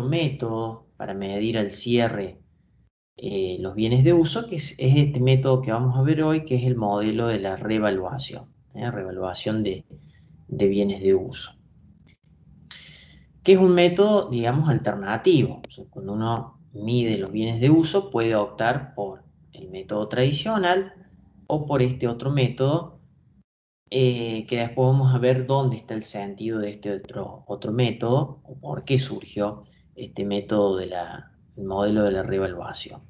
otro método para medir al cierre los bienes de uso, que es este método que vamos a ver hoy, que es el modelo de la revaluación, revaluación de bienes de uso, que es un método, digamos, alternativo. O sea, cuando uno mide los bienes de uso, puede optar por el método tradicional o por este otro método, que después vamos a ver dónde está el sentido de este otro método, o por qué surgió este método el modelo de la revaluación.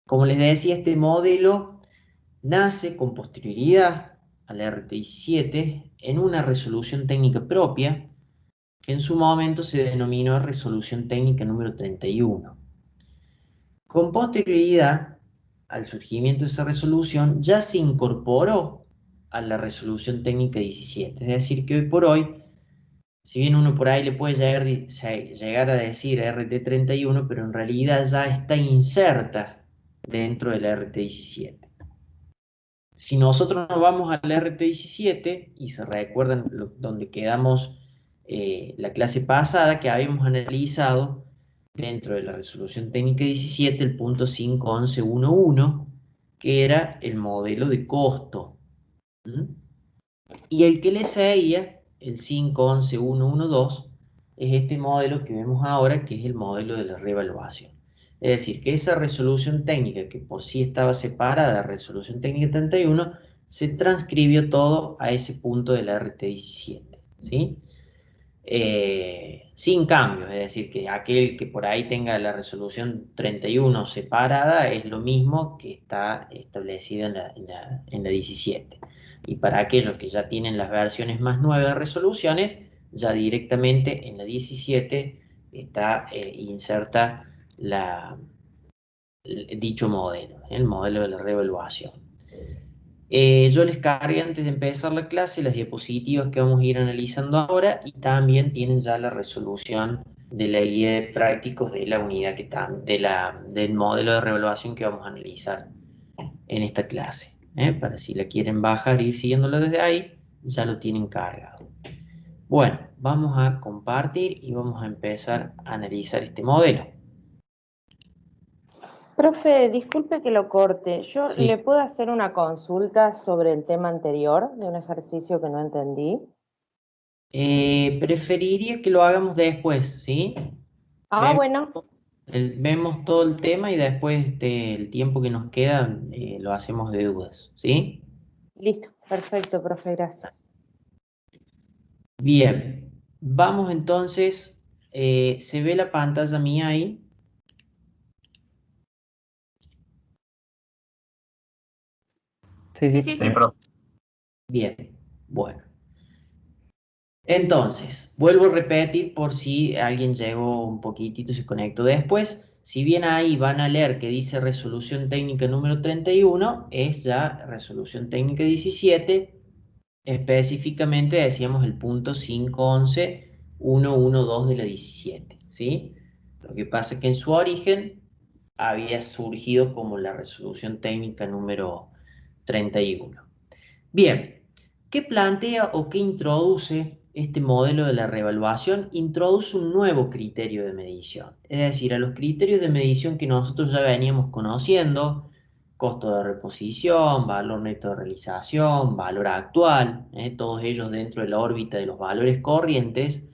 Como les decía, este modelo nace con posterioridad al RT17 en una resolución técnica propia, que en su momento se denominó resolución técnica número 31. Con posterioridad al surgimiento de esa resolución, ya se incorporó a la resolución técnica 17. Es decir, que hoy por hoy, si bien uno por ahí le puede llegar a decir RT31, pero en realidad ya está inserta dentro del RT17. Si nosotros nos vamos al RT17 y se recuerdan donde quedamos la clase pasada, que habíamos analizado dentro de la resolución técnica 17 el punto 5.11.1.1, que era el modelo de costo. Y el que le seguía, el 5.11.1.1.2, es este modelo que vemos ahora, que es el modelo de la revaluación. Es decir, que esa resolución técnica, que por sí estaba separada de resolución técnica 31, se transcribió todo a ese punto de la RT17, ¿sí? Sin cambios, es decir, que aquel que por ahí tenga la resolución 31 separada es lo mismo que está establecido en la 17. Y para aquellos que ya tienen las versiones más nuevas de resoluciones, ya directamente en la 17 está inserta dicho modelo, el modelo de la revaluación. Yo les cargué antes de empezar la clase las diapositivas que vamos a ir analizando ahora, y también tienen ya la resolución de la guía de prácticos de la unidad del modelo de revaluación que vamos a analizar en esta clase. Para si la quieren bajar e ir siguiéndola desde ahí, ya lo tienen cargado. Bueno, vamos a compartir y vamos a empezar a analizar este modelo. Profe, disculpe que lo corte. ¿Yo Sí. le puedo hacer una consulta sobre el tema anterior, de un ejercicio que no entendí? Preferiría que lo hagamos después, ¿sí? Ah, Vemos, bueno, vemos todo el tema y después el tiempo que nos queda lo hacemos de dudas, ¿sí? listo, perfecto, profe, gracias. Bien, vamos entonces, ¿se ve la pantalla mía ahí? Sí, sí. Sí, Sí, profe. Bien, bueno. Entonces, vuelvo a repetir por si alguien llegó un poquitito y se conectó después. Si bien ahí van a leer que dice resolución técnica número 31, es ya resolución técnica 17, específicamente decíamos el punto 5.11.1.1.2 de la 17, ¿sí? Lo que pasa es que en su origen había surgido como la resolución técnica número 31. Bien, ¿qué plantea o qué introduce este modelo de la revaluación? Introduce un nuevo criterio de medición. Es decir, a los criterios de medición que nosotros ya veníamos conociendo, costo de reposición, valor neto de realización, valor actual, todos ellos dentro de la órbita de los valores corrientes,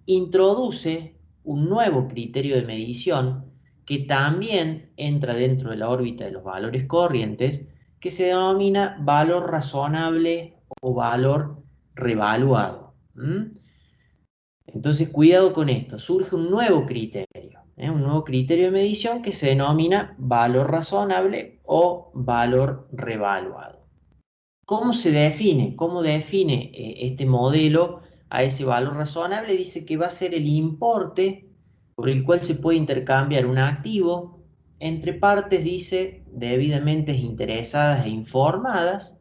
introduce un nuevo criterio de medición que también entra dentro de la órbita de los valores corrientes, que se denomina valor razonable o valor revaluado. Entonces, cuidado con esto, surge un nuevo criterio de medición que se denomina valor razonable o valor revaluado. ¿Cómo se define? ¿Cómo define este modelo a ese valor razonable? Dice que va a ser el importe por el cual se puede intercambiar un activo entre partes, dice, debidamente interesadas e informadas,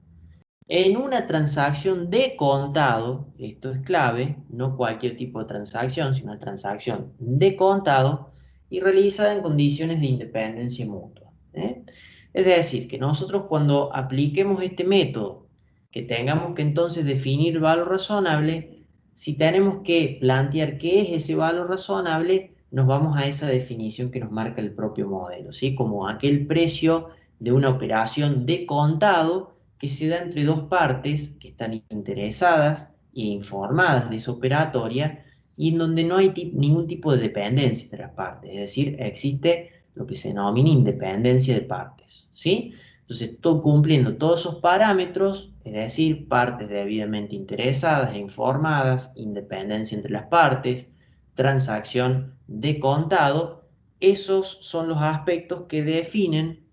en una transacción de contado. Esto es clave, no cualquier tipo de transacción, sino una transacción de contado y realizada en condiciones de independencia mutua. Es decir, que nosotros cuando apliquemos este método, que tengamos que entonces definir valor razonable, si tenemos que plantear qué es ese valor razonable, nos vamos a esa definición que nos marca el propio modelo, ¿sí? Como aquel precio de una operación de contado que se da entre dos partes que están interesadas e informadas de esa operatoria y en donde no hay ningún tipo de dependencia entre las partes, es decir, existe lo que se denomina independencia de partes, ¿sí? Entonces, cumpliendo todos esos parámetros, es decir, partes debidamente interesadas e informadas, independencia entre las partes, transacción de contado, esos son los aspectos que definen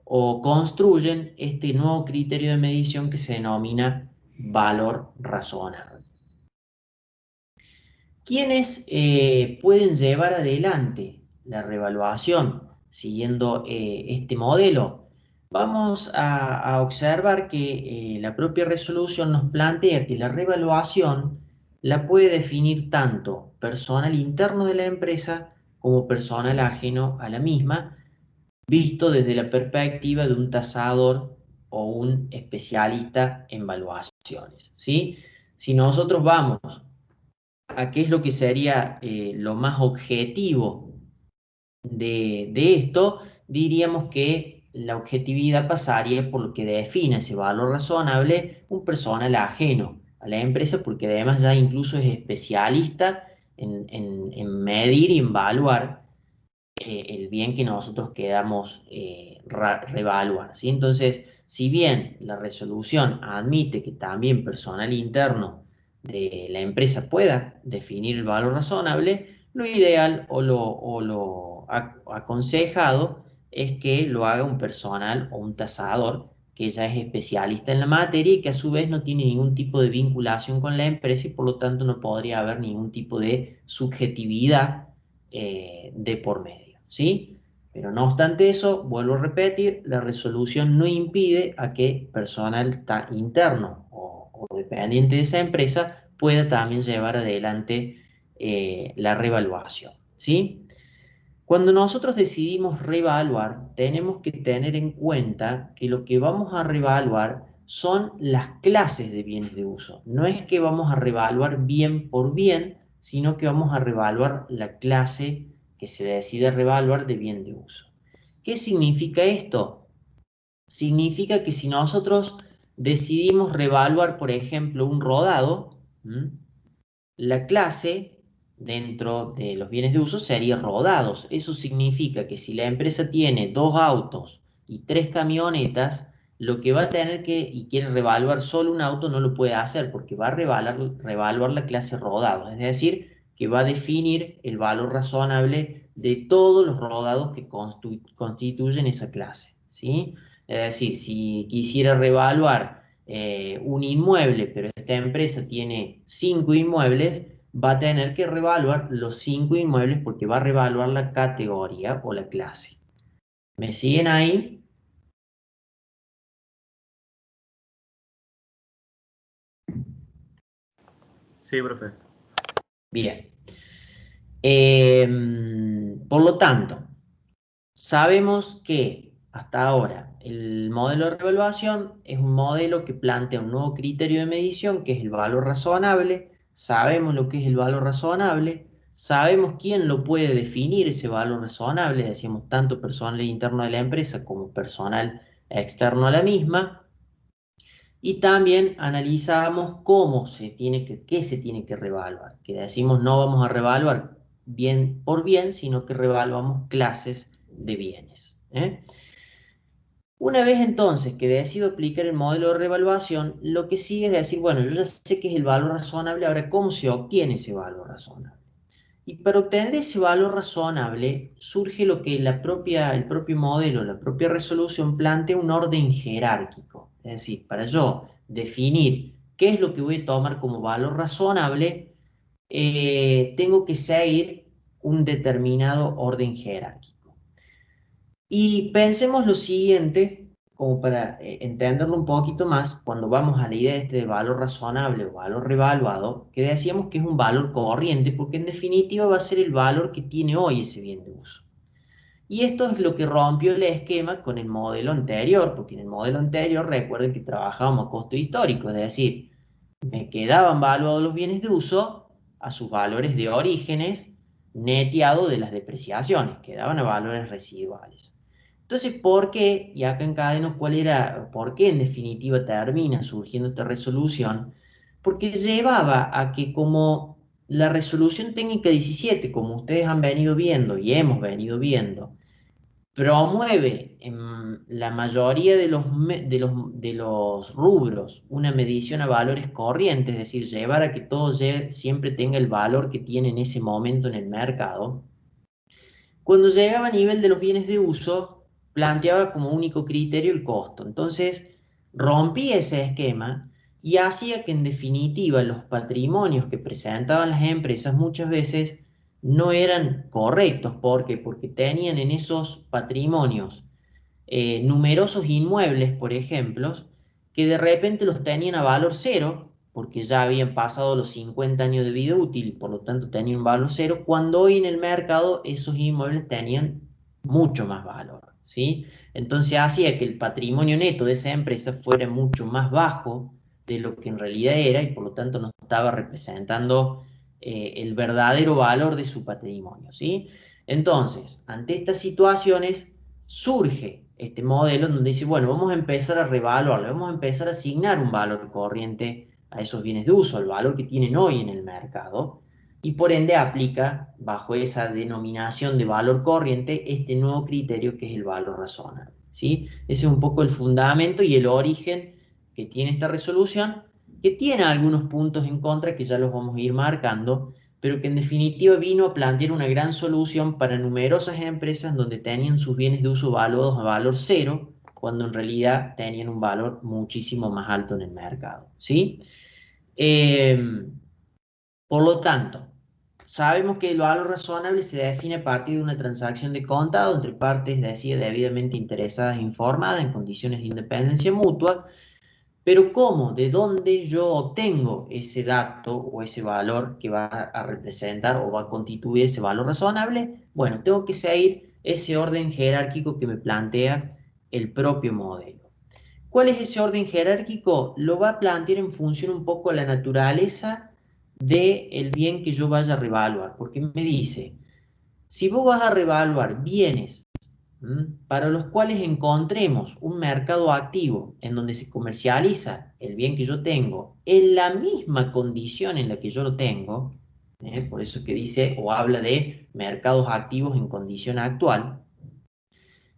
o construyen este nuevo criterio de medición que se denomina valor razonable. ¿Quiénes pueden llevar adelante la revaluación siguiendo este modelo? Vamos a observar que la propia resolución nos plantea que la revaluación la puede definir tanto personal interno de la empresa como personal ajeno a la misma, visto desde la perspectiva de un tasador o un especialista en valuaciones, ¿sí? Si nosotros vamos a qué es lo que sería lo más objetivo de esto, diríamos que la objetividad pasaría por lo que define ese valor razonable un personal ajeno a la empresa, porque además ya incluso es especialista en medir y en evaluar el bien que nosotros queramos revaluar, ¿sí? Entonces, si bien la resolución admite que también personal interno de la empresa pueda definir el valor razonable, lo ideal o lo aconsejado es que lo haga un personal o un tasador que ya es especialista en la materia y que a su vez no tiene ningún tipo de vinculación con la empresa y por lo tanto no podría haber ningún tipo de subjetividad de por medio, ¿sí? Pero no obstante eso, vuelvo a repetir, la resolución no impide a que personal interno o dependiente de esa empresa pueda también llevar adelante la revaluación, ¿sí? Cuando nosotros decidimos revaluar, tenemos que tener en cuenta que lo que vamos a revaluar son las clases de bienes de uso. No es que vamos a revaluar bien por bien, sino que vamos a revaluar la clase que se decide revaluar de bien de uso. ¿Qué significa esto? Significa que si nosotros decidimos revaluar, por ejemplo, un rodado, la clase dentro de los bienes de uso sería rodados. Eso significa que si la empresa tiene 2 autos y 3 camionetas, lo que va a tener que, y quiere revaluar solo un auto, no lo puede hacer porque va a revaluar la clase rodados. Es decir, que va a definir el valor razonable de todos los rodados que constituyen esa clase, ¿sí? Es decir, si quisiera revaluar un inmueble, pero esta empresa tiene 5 inmuebles, va a tener que revaluar los 5 inmuebles porque va a revaluar la categoría o la clase. ¿Me siguen ahí? Sí, profe. Bien. Por lo tanto, sabemos que hasta ahora el modelo de revaluación es un modelo que plantea un nuevo criterio de medición que es el valor razonable. Sabemos lo que es el valor razonable, sabemos quién lo puede definir ese valor razonable, decíamos tanto personal interno de la empresa como personal externo a la misma, y también analizamos qué se tiene que revaluar, que decimos no vamos a revaluar bien por bien, sino que revaluamos clases de bienes. Una vez entonces que decido aplicar el modelo de revaluación, lo que sigue es decir, bueno, yo ya sé qué es el valor razonable, ahora ¿cómo se obtiene ese valor razonable? Y para obtener ese valor razonable surge lo que el propio modelo, la propia resolución plantea un orden jerárquico. Es decir, para yo definir qué es lo que voy a tomar como valor razonable, tengo que seguir un determinado orden jerárquico. Y pensemos lo siguiente, como para entenderlo un poquito más, cuando vamos a la idea de valor razonable o valor revaluado, que decíamos que es un valor corriente, porque en definitiva va a ser el valor que tiene hoy ese bien de uso. Y esto es lo que rompió el esquema con el modelo anterior, porque en el modelo anterior recuerden que trabajábamos a costo histórico, es decir, me quedaban valuados los bienes de uso a sus valores de orígenes, neteado de las depreciaciones, quedaban a valores residuales. Entonces, ¿por qué? Y acá encadeno cuál era, por qué en definitiva termina surgiendo esta resolución, porque llevaba a que como la resolución técnica 17, como ustedes han venido viendo y hemos venido viendo, promueve en la mayoría de los rubros una medición a valores corrientes, es decir, llevar a que todo siempre tenga el valor que tiene en ese momento en el mercado. Cuando llegaba a nivel de los bienes de uso, planteaba como único criterio el costo. Entonces, rompía ese esquema y hacía que en definitiva los patrimonios que presentaban las empresas muchas veces no eran correctos. ¿Por qué? Porque tenían en esos patrimonios numerosos inmuebles, por ejemplo, que de repente los tenían a valor cero, porque ya habían pasado los 50 años de vida útil y por lo tanto tenían un valor cero, cuando hoy en el mercado esos inmuebles tenían mucho más valor, ¿sí? Entonces hacía que el patrimonio neto de esa empresa fuera mucho más bajo de lo que en realidad era y por lo tanto no estaba representando el verdadero valor de su patrimonio, ¿sí? Entonces, ante estas situaciones surge este modelo en donde dice, bueno, vamos a empezar a revaluarlo, vamos a empezar a asignar un valor corriente a esos bienes de uso, el valor que tienen hoy en el mercado, y por ende aplica bajo esa denominación de valor corriente este nuevo criterio que es el valor razonable, ¿sí? Ese es un poco el fundamento y el origen que tiene esta resolución, que tiene algunos puntos en contra que ya los vamos a ir marcando, pero que en definitiva vino a plantear una gran solución para numerosas empresas donde tenían sus bienes de uso valuados a valor cero, cuando en realidad tenían un valor muchísimo más alto en el mercado, ¿sí? Por lo tanto, sabemos que el valor razonable se define a partir de una transacción de contado entre partes, decía, debidamente interesadas e informadas en condiciones de independencia mutua. Pero ¿cómo? ¿De dónde yo obtengo ese dato o ese valor que va a representar o va a constituir ese valor razonable? Bueno, tengo que seguir ese orden jerárquico que me plantea el propio modelo. ¿Cuál es ese orden jerárquico? Lo va a plantear en función un poco a la naturaleza del bien que yo vaya a revaluar, porque me dice, si vos vas a revaluar bienes para los cuales encontremos un mercado activo en donde se comercializa el bien que yo tengo en la misma condición en la que yo lo tengo, por eso que dice o habla de mercados activos en condición actual,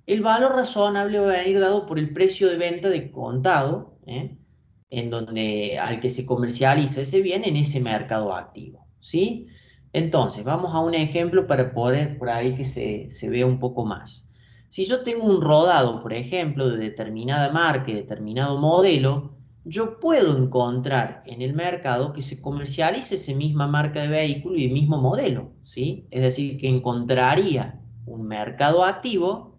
el valor razonable va a venir dado por el precio de venta de contado, en donde, al que se comercializa ese bien en ese mercado activo, ¿sí? Entonces, vamos a un ejemplo para poder, por ahí que se vea un poco más. Si yo tengo un rodado, por ejemplo, de determinada marca y determinado modelo, yo puedo encontrar en el mercado que se comercialice esa misma marca de vehículo y el mismo modelo, ¿sí? Es decir, que encontraría un mercado activo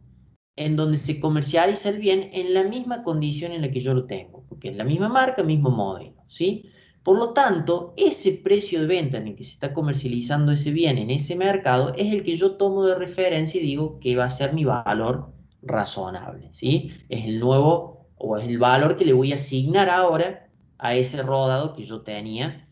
en donde se comercializa el bien en la misma condición en la que yo lo tengo, porque es la misma marca, mismo modelo, ¿sí? Por lo tanto, ese precio de venta en el que se está comercializando ese bien en ese mercado es el que yo tomo de referencia y digo que va a ser mi valor razonable, ¿sí? Es el nuevo o es el valor que le voy a asignar ahora a ese rodado que yo tenía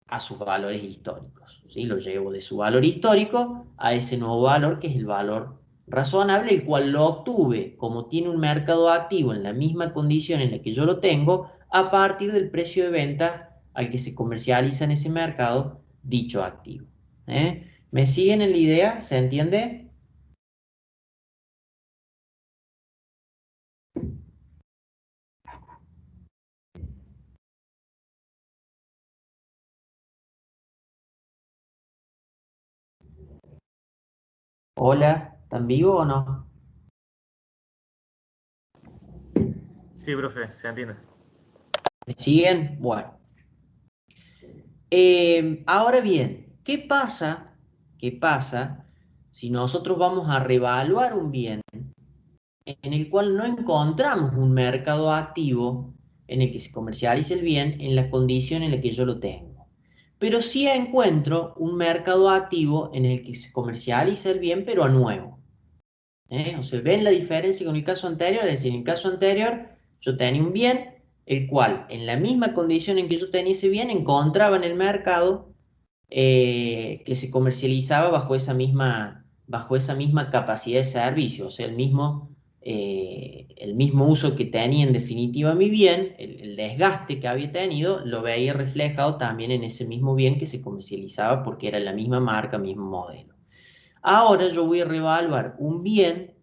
a sus valores históricos, ¿sí? Lo llevo de su valor histórico a ese nuevo valor que es el valor razonable, el cual lo obtuve como tiene un mercado activo en la misma condición en la que yo lo tengo, a partir del precio de venta al que se comercializa en ese mercado dicho activo. ¿Me siguen en la idea? ¿Se entiende? Hola, ¿están vivos o no? Sí, profe, se entiende. ¿Me siguen? Bueno. Ahora bien, ¿qué pasa? ¿Qué pasa si nosotros vamos a revaluar un bien en el cual no encontramos un mercado activo en el que se comercialice el bien en la condición en la que yo lo tengo? Pero sí encuentro un mercado activo en el que se comercializa el bien, pero a nuevo. O sea, ¿ven la diferencia con el caso anterior? Es decir, en el caso anterior yo tenía un bien el cual en la misma condición en que yo tenía ese bien, encontraba en el mercado que se comercializaba bajo esa misma capacidad de servicio, o sea, el mismo uso que tenía en definitiva mi bien, el desgaste que había tenido, lo veía reflejado también en ese mismo bien que se comercializaba porque era la misma marca, mismo modelo. Ahora yo voy a reevaluar un bien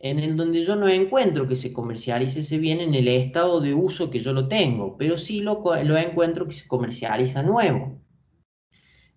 en el donde yo no encuentro que se comercialice ese bien en el estado de uso que yo lo tengo, pero sí lo encuentro que se comercializa nuevo.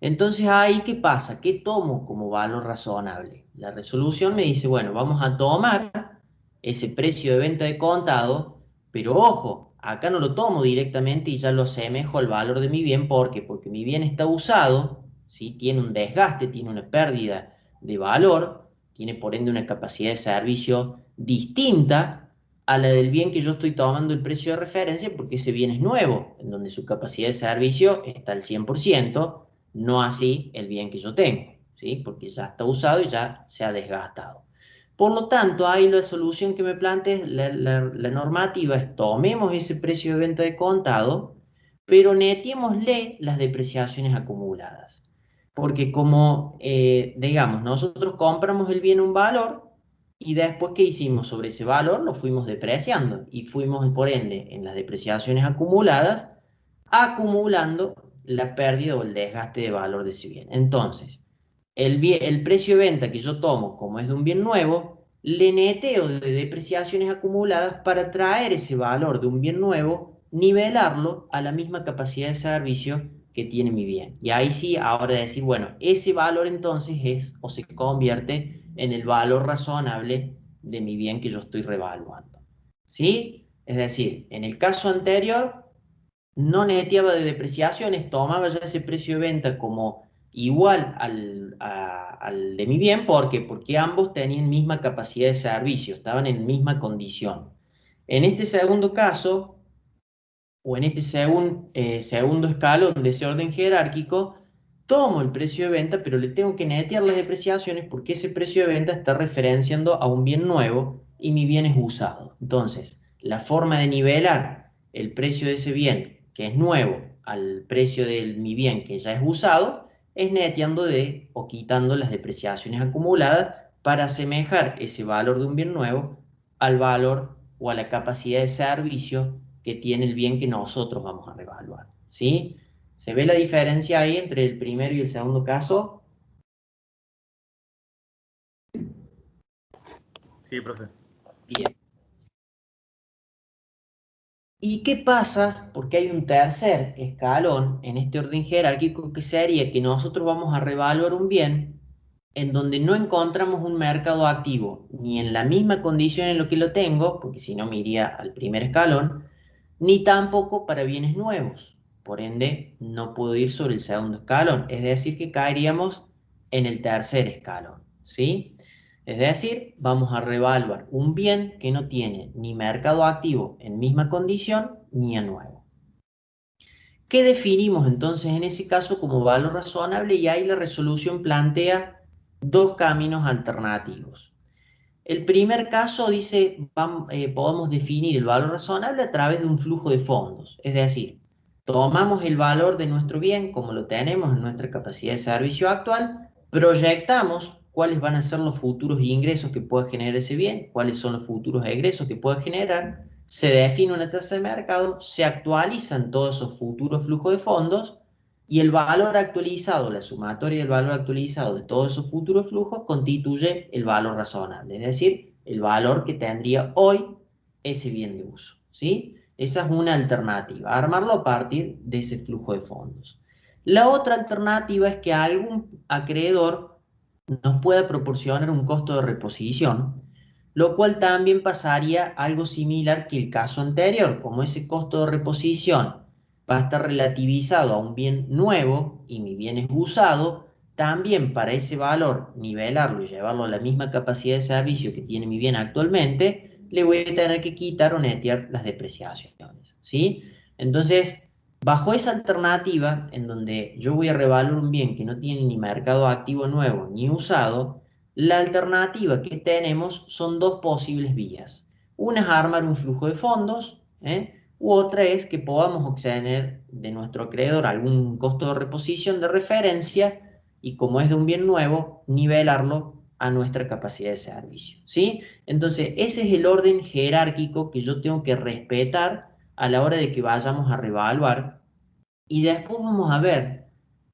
Entonces ahí, ¿qué pasa? ¿Qué tomo como valor razonable? La resolución me dice, bueno, vamos a tomar ese precio de venta de contado, pero ojo, acá no lo tomo directamente y ya lo asemejo al valor de mi bien. ¿Por qué? Porque mi bien está usado, ¿sí? Tiene un desgaste, tiene una pérdida de valor, tiene por ende una capacidad de servicio distinta a la del bien que yo estoy tomando el precio de referencia, porque ese bien es nuevo, en donde su capacidad de servicio está al 100%, no así el bien que yo tengo, ¿sí? Porque ya está usado y ya se ha desgastado. Por lo tanto, ahí la solución que me plantea la normativa es: tomemos ese precio de venta de contado, pero netiémosle las depreciaciones acumuladas. Porque como, digamos, nosotros compramos el bien a un valor y después, ¿qué hicimos sobre ese valor? Lo fuimos depreciando y fuimos, por ende, en las depreciaciones acumuladas, acumulando la pérdida o el desgaste de valor de ese bien. Entonces, el precio de venta que yo tomo, como es de un bien nuevo, le neteo de depreciaciones acumuladas para traer ese valor de un bien nuevo, nivelarlo a la misma capacidad de servicio que tiene mi bien. Y ahí sí, ahora decir, bueno, ese valor entonces es o se convierte en el valor razonable de mi bien que yo estoy revaluando. ¿Sí? Es decir, en el caso anterior, no neteaba de depreciaciones, tomaba ya ese precio de venta como igual al de mi bien. ¿Por qué? Porque ambos tenían misma capacidad de servicio, estaban en misma condición. En este segundo caso, o en este segundo escalón de ese orden jerárquico, tomo el precio de venta, pero le tengo que netear las depreciaciones porque ese precio de venta está referenciando a un bien nuevo y mi bien es usado. Entonces, la forma de nivelar el precio de ese bien que es nuevo al precio de mi bien que ya es usado es neteando o quitando las depreciaciones acumuladas para asemejar ese valor de un bien nuevo al valor o a la capacidad de servicio que tiene el bien que nosotros vamos a revaluar, ¿sí? ¿Se ve la diferencia ahí entre el primero y el segundo caso? Sí, profe. Bien. ¿Y qué pasa? Porque hay un tercer escalón en este orden jerárquico, que sería que nosotros vamos a revaluar un bien en donde no encontramos un mercado activo, ni en la misma condición en lo que lo tengo, porque si no me iría al primer escalón, ni tampoco para bienes nuevos. Por ende, no puedo ir sobre el segundo escalón. Es decir, que caeríamos en el tercer escalón, ¿sí? Es decir, vamos a revaluar un bien que no tiene ni mercado activo en misma condición ni a nuevo. ¿Qué definimos entonces en ese caso como valor razonable? Y ahí la resolución plantea dos caminos alternativos. El primer caso dice, podemos definir el valor razonable a través de un flujo de fondos. Es decir, tomamos el valor de nuestro bien como lo tenemos en nuestra capacidad de servicio actual, proyectamos cuáles van a ser los futuros ingresos que pueda generar ese bien, cuáles son los futuros egresos que pueda generar, se define una tasa de mercado, se actualizan todos esos futuros flujos de fondos y el valor actualizado, la sumatoria del valor actualizado de todos esos futuros flujos constituye el valor razonable, es decir, el valor que tendría hoy ese bien de uso, ¿sí? Esa es una alternativa, armarlo a partir de ese flujo de fondos. La otra alternativa es que algún acreedor nos pueda proporcionar un costo de reposición, lo cual también pasaría algo similar que el caso anterior. Como ese costo de reposición va a estar relativizado a un bien nuevo y mi bien es usado, también para ese valor nivelarlo y llevarlo a la misma capacidad de servicio que tiene mi bien actualmente, le voy a tener que quitar o netear las depreciaciones, ¿sí? Entonces, bajo esa alternativa, en donde yo voy a revaluar un bien que no tiene ni mercado activo nuevo ni usado, la alternativa que tenemos son dos posibles vías. Una es armar un flujo de fondos, u otra es que podamos obtener de nuestro acreedor algún costo de reposición de referencia y como es de un bien nuevo, nivelarlo a nuestra capacidad de servicio, ¿sí? Entonces, ese es el orden jerárquico que yo tengo que respetar a la hora de que vayamos a reevaluar y después vamos a ver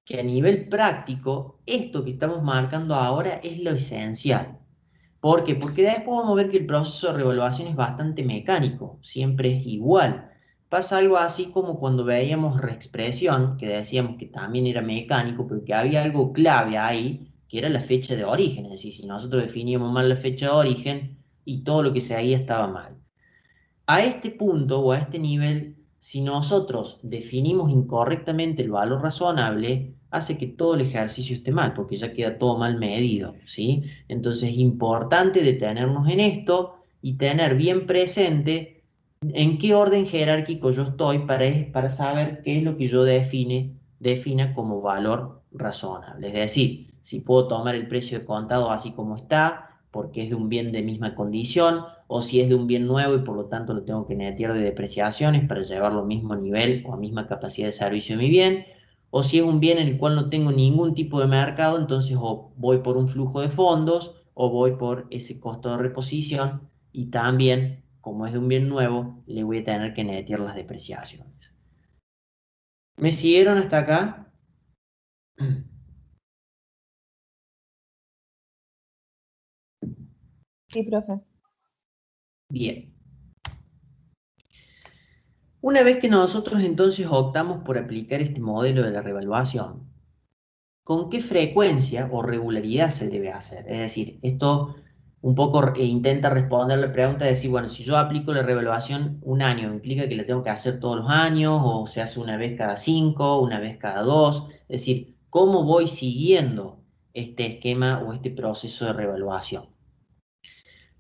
que a nivel práctico, esto que estamos marcando ahora es lo esencial. ¿Por qué? Porque después vamos a ver que el proceso de revaluación es bastante mecánico, siempre es igual. Pasa algo así como cuando veíamos reexpresión, que decíamos que también era mecánico, pero que había algo clave ahí, que era la fecha de origen. Es decir, si nosotros definíamos mal la fecha de origen y todo lo que seguía estaba mal. A este punto o a este nivel, si nosotros definimos incorrectamente el valor razonable, hace que todo el ejercicio esté mal, porque ya queda todo mal medido, ¿sí? Entonces es importante detenernos en esto y tener bien presente en qué orden jerárquico yo estoy para saber qué es lo que yo defina como valor razonable. Es decir, si puedo tomar el precio de contado así como está, porque es de un bien de misma condición, o si es de un bien nuevo y por lo tanto lo tengo que netear de depreciaciones para llevarlo al mismo nivel o a misma capacidad de servicio de mi bien, o si es un bien en el cual no tengo ningún tipo de mercado, entonces o voy por un flujo de fondos o voy por ese costo de reposición y también, como es de un bien nuevo, le voy a tener que netear las depreciaciones. ¿Me siguieron hasta acá? Sí, profe. Bien. Una vez que nosotros entonces optamos por aplicar este modelo de la revaluación, ¿con qué frecuencia o regularidad se debe hacer? Es decir, esto un poco intenta responder la pregunta de decir, bueno, si yo aplico la revaluación un año, ¿implica que la tengo que hacer todos los años o se hace una vez cada 5, una vez cada 2? Es decir, ¿cómo voy siguiendo este esquema o este proceso de revaluación?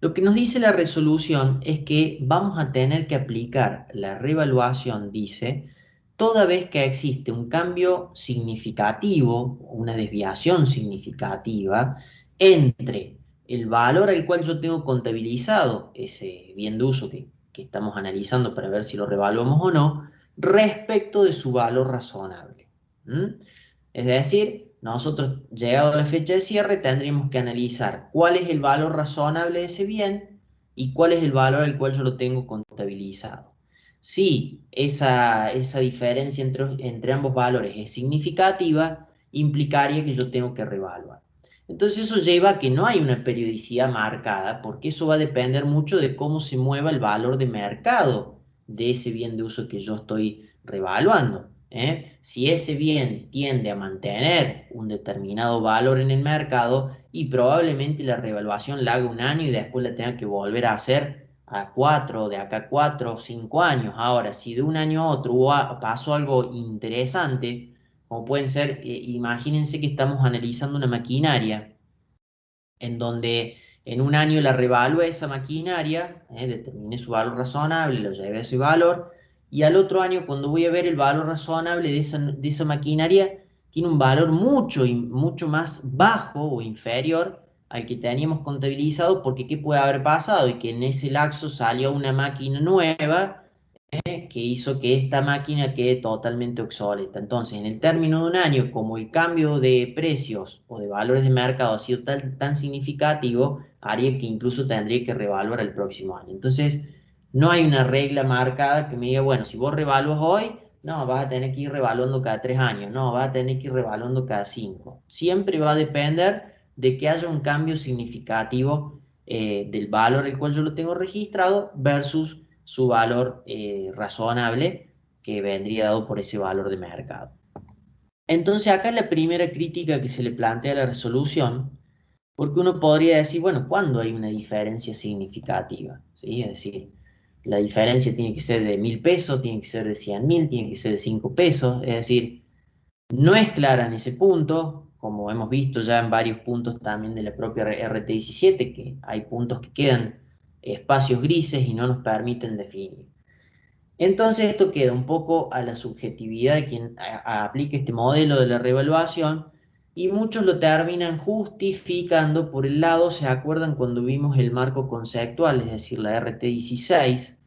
Lo que nos dice la resolución es que vamos a tener que aplicar la revaluación, dice, toda vez que existe un cambio significativo, una desviación significativa, entre el valor al cual yo tengo contabilizado ese bien de uso que estamos analizando para ver si lo revaluamos o no, respecto de su valor razonable. ¿Mm? Es decir, nosotros, llegado a la fecha de cierre, tendríamos que analizar cuál es el valor razonable de ese bien y cuál es el valor al cual yo lo tengo contabilizado. Si esa diferencia entre ambos valores es significativa, implicaría que yo tengo que revaluar. Entonces eso lleva a que no hay una periodicidad marcada, porque eso va a depender mucho de cómo se mueva el valor de mercado de ese bien de uso que yo estoy revaluando. Si ese bien tiende a mantener un determinado valor en el mercado y probablemente la revaluación la haga un año y después la tenga que volver a hacer a 4, de acá a 4 o 5 años. Ahora, si de un año a otro pasó algo interesante, como pueden ser, imagínense que estamos analizando una maquinaria en donde en un año la revalúe esa maquinaria, determine su valor razonable, lo lleve a ese valor, y al otro año cuando voy a ver el valor razonable de esa maquinaria, tiene un valor mucho más bajo o inferior al que teníamos contabilizado, porque ¿qué puede haber pasado? Y que en ese lapso salió una máquina nueva que hizo que esta máquina quede totalmente obsoleta. Entonces, en el término de un año, como el cambio de precios o de valores de mercado ha sido tan significativo, haría que incluso tendría que revaluar el próximo año. Entonces, no hay una regla marcada que me diga, bueno, si vos revaluas hoy, no, vas a tener que ir revaluando cada 3 años, no, vas a tener que ir revaluando cada 5. Siempre va a depender de que haya un cambio significativo del valor el cual yo lo tengo registrado versus su valor razonable que vendría dado por ese valor de mercado. Entonces acá es la primera crítica que se le plantea a la resolución, porque uno podría decir, bueno, ¿cuándo hay una diferencia significativa? ¿Sí? Es decir, la diferencia tiene que ser de 1.000 pesos, tiene que ser de 100.000, tiene que ser de 5 pesos, es decir, no es clara en ese punto, como hemos visto ya en varios puntos también de la propia RT17, que hay puntos que quedan espacios grises y no nos permiten definir. Entonces esto queda un poco a la subjetividad de quien aplique este modelo de la revaluación y muchos lo terminan justificando por el lado, ¿se acuerdan cuando vimos el marco conceptual, es decir, la RT16,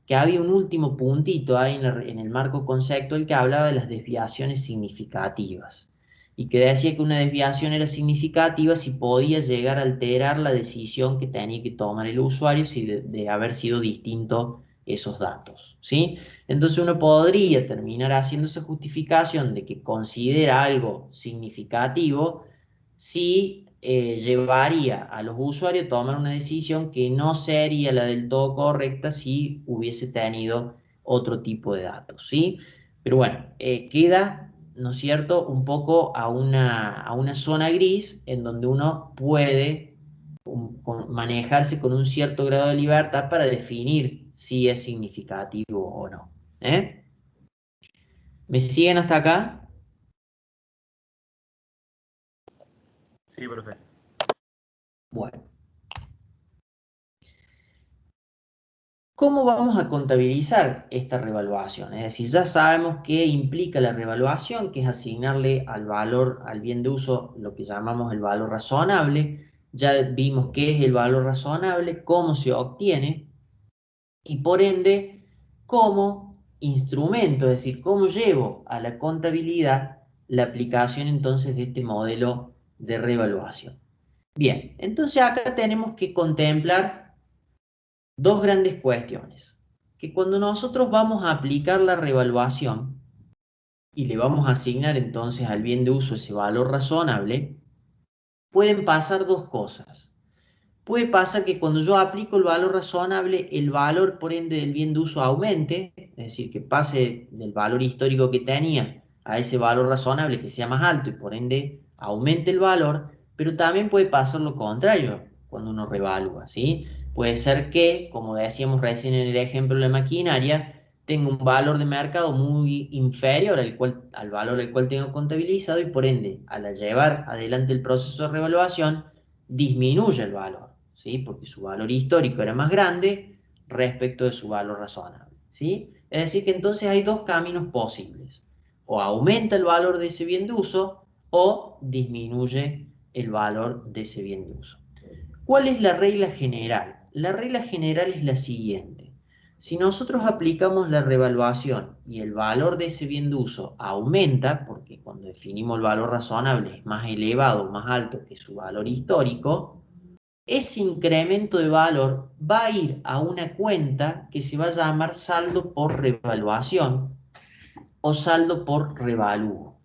que había un último puntito ahí en el marco conceptual que hablaba de las desviaciones significativas y que decía que una desviación era significativa si podía llegar a alterar la decisión que tenía que tomar el usuario si de haber sido distinto esos datos, ¿sí? Entonces uno podría terminar haciendo esa justificación de que considera algo significativo si llevaría a los usuarios a tomar una decisión que no sería la del todo correcta si hubiese tenido otro tipo de datos, ¿sí? Pero bueno, queda, ¿no es cierto?, un poco a una zona gris en donde uno puede manejarse con un cierto grado de libertad para definir si es significativo o no. ¿Me siguen hasta acá? Sí, profe. Bueno. ¿Cómo vamos a contabilizar esta revaluación? Es decir, ya sabemos qué implica la revaluación, que es asignarle al valor, al bien de uso, lo que llamamos el valor razonable. Ya vimos qué es el valor razonable, cómo se obtiene y por ende, cómo instrumento, es decir, cómo llevo a la contabilidad la aplicación entonces de este modelo de revaluación. Bien, entonces acá tenemos que contemplar dos grandes cuestiones. Que cuando nosotros vamos a aplicar la revaluación y le vamos a asignar entonces al bien de uso ese valor razonable, pueden pasar dos cosas. Puede pasar que cuando yo aplico el valor razonable, el valor por ende del bien de uso aumente, es decir, que pase del valor histórico que tenía a ese valor razonable que sea más alto y por ende aumente el valor, pero también puede pasar lo contrario cuando uno revalúa, ¿sí? Puede ser que, como decíamos recién en el ejemplo de la maquinaria, tenga un valor de mercado muy inferior al valor al cual tengo contabilizado y por ende, al llevar adelante el proceso de revaluación, disminuye el valor, ¿sí? Porque su valor histórico era más grande respecto de su valor razonable, ¿sí? Es decir, que entonces hay dos caminos posibles. O aumenta el valor de ese bien de uso o disminuye el valor de ese bien de uso. ¿Cuál es la regla general? La regla general es la siguiente. Si nosotros aplicamos la revaluación y el valor de ese bien de uso aumenta, porque cuando definimos el valor razonable es más elevado, más alto que su valor histórico, ese incremento de valor va a ir a una cuenta que se va a llamar saldo por revaluación o saldo por revalúo.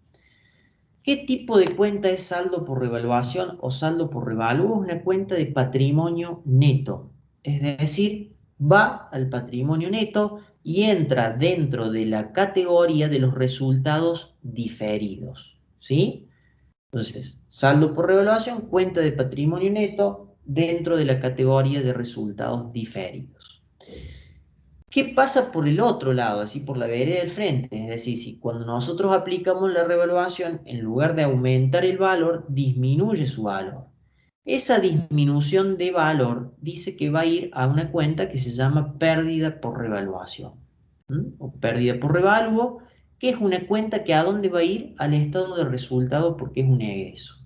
¿Qué tipo de cuenta es saldo por revaluación o saldo por revalúo? Es una cuenta de patrimonio neto. Es decir, va al patrimonio neto y entra dentro de la categoría de los resultados diferidos, ¿sí? Entonces, saldo por revaluación, cuenta de patrimonio neto dentro de la categoría de resultados diferidos. ¿Qué pasa por el otro lado, así por la vereda del frente? Es decir, si cuando nosotros aplicamos la revaluación, en lugar de aumentar el valor, disminuye su valor. Esa disminución de valor dice que va a ir a una cuenta que se llama pérdida por revaluación, o pérdida por revalúo, que es una cuenta que ¿a dónde va a ir? Al estado de resultado porque es un egreso.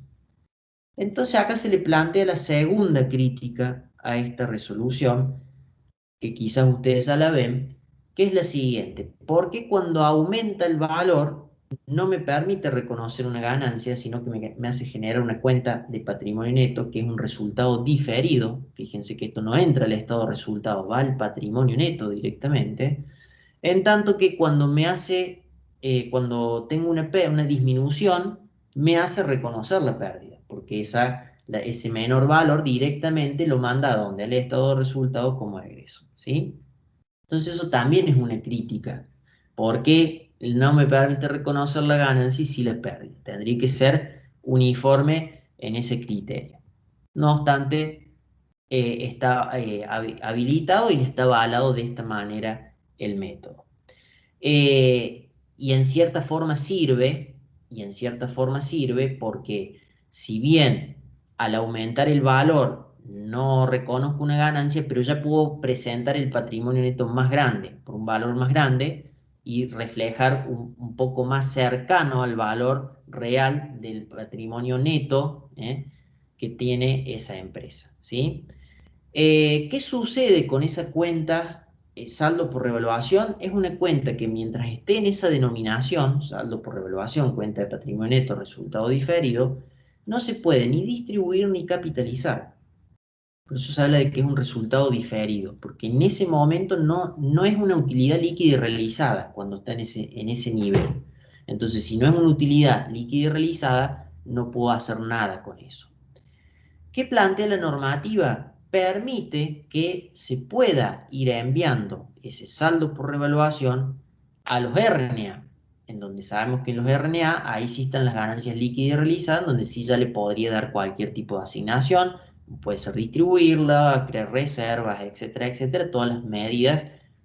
Entonces acá se le plantea la segunda crítica a esta resolución, que quizás ustedes ya la ven, que es la siguiente. ¿Por qué cuando aumenta el valor no me permite reconocer una ganancia, sino que me hace generar una cuenta de patrimonio neto, que es un resultado diferido? Fíjense que esto no entra al estado de resultado, va al patrimonio neto directamente. En tanto que cuando cuando tengo una disminución, me hace reconocer la pérdida, porque ese menor valor directamente lo manda a donde, al estado de resultado como egreso, ¿sí? Entonces eso también es una crítica, porque no me permite reconocer la ganancia y sí la pérdida. Tendría que ser uniforme en ese criterio. No obstante, está habilitado y está avalado de esta manera el método. Y en cierta forma sirve, porque si bien al aumentar el valor no reconozco una ganancia, pero ya puedo presentar el patrimonio neto más grande, por un valor más grande, y reflejar un poco más cercano al valor real del patrimonio neto que tiene esa empresa, ¿sí? ¿Qué sucede con esa cuenta saldo por revaluación es una cuenta que mientras esté en esa denominación, saldo por revaluación, cuenta de patrimonio neto, resultado diferido, no se puede ni distribuir ni capitalizar. Por eso se habla de que es un resultado diferido, porque en ese momento no es una utilidad líquida y realizada cuando está en ese nivel. Entonces, si no es una utilidad líquida y realizada, no puedo hacer nada con eso. ¿Qué plantea la normativa? Permite que se pueda ir enviando ese saldo por revaluación a los RNA, en donde sabemos que en los RNA ahí sí están las ganancias líquidas y realizadas, donde sí ya le podría dar cualquier tipo de asignación, puede ser distribuirla, crear reservas, etcétera, etcétera, todas las medidas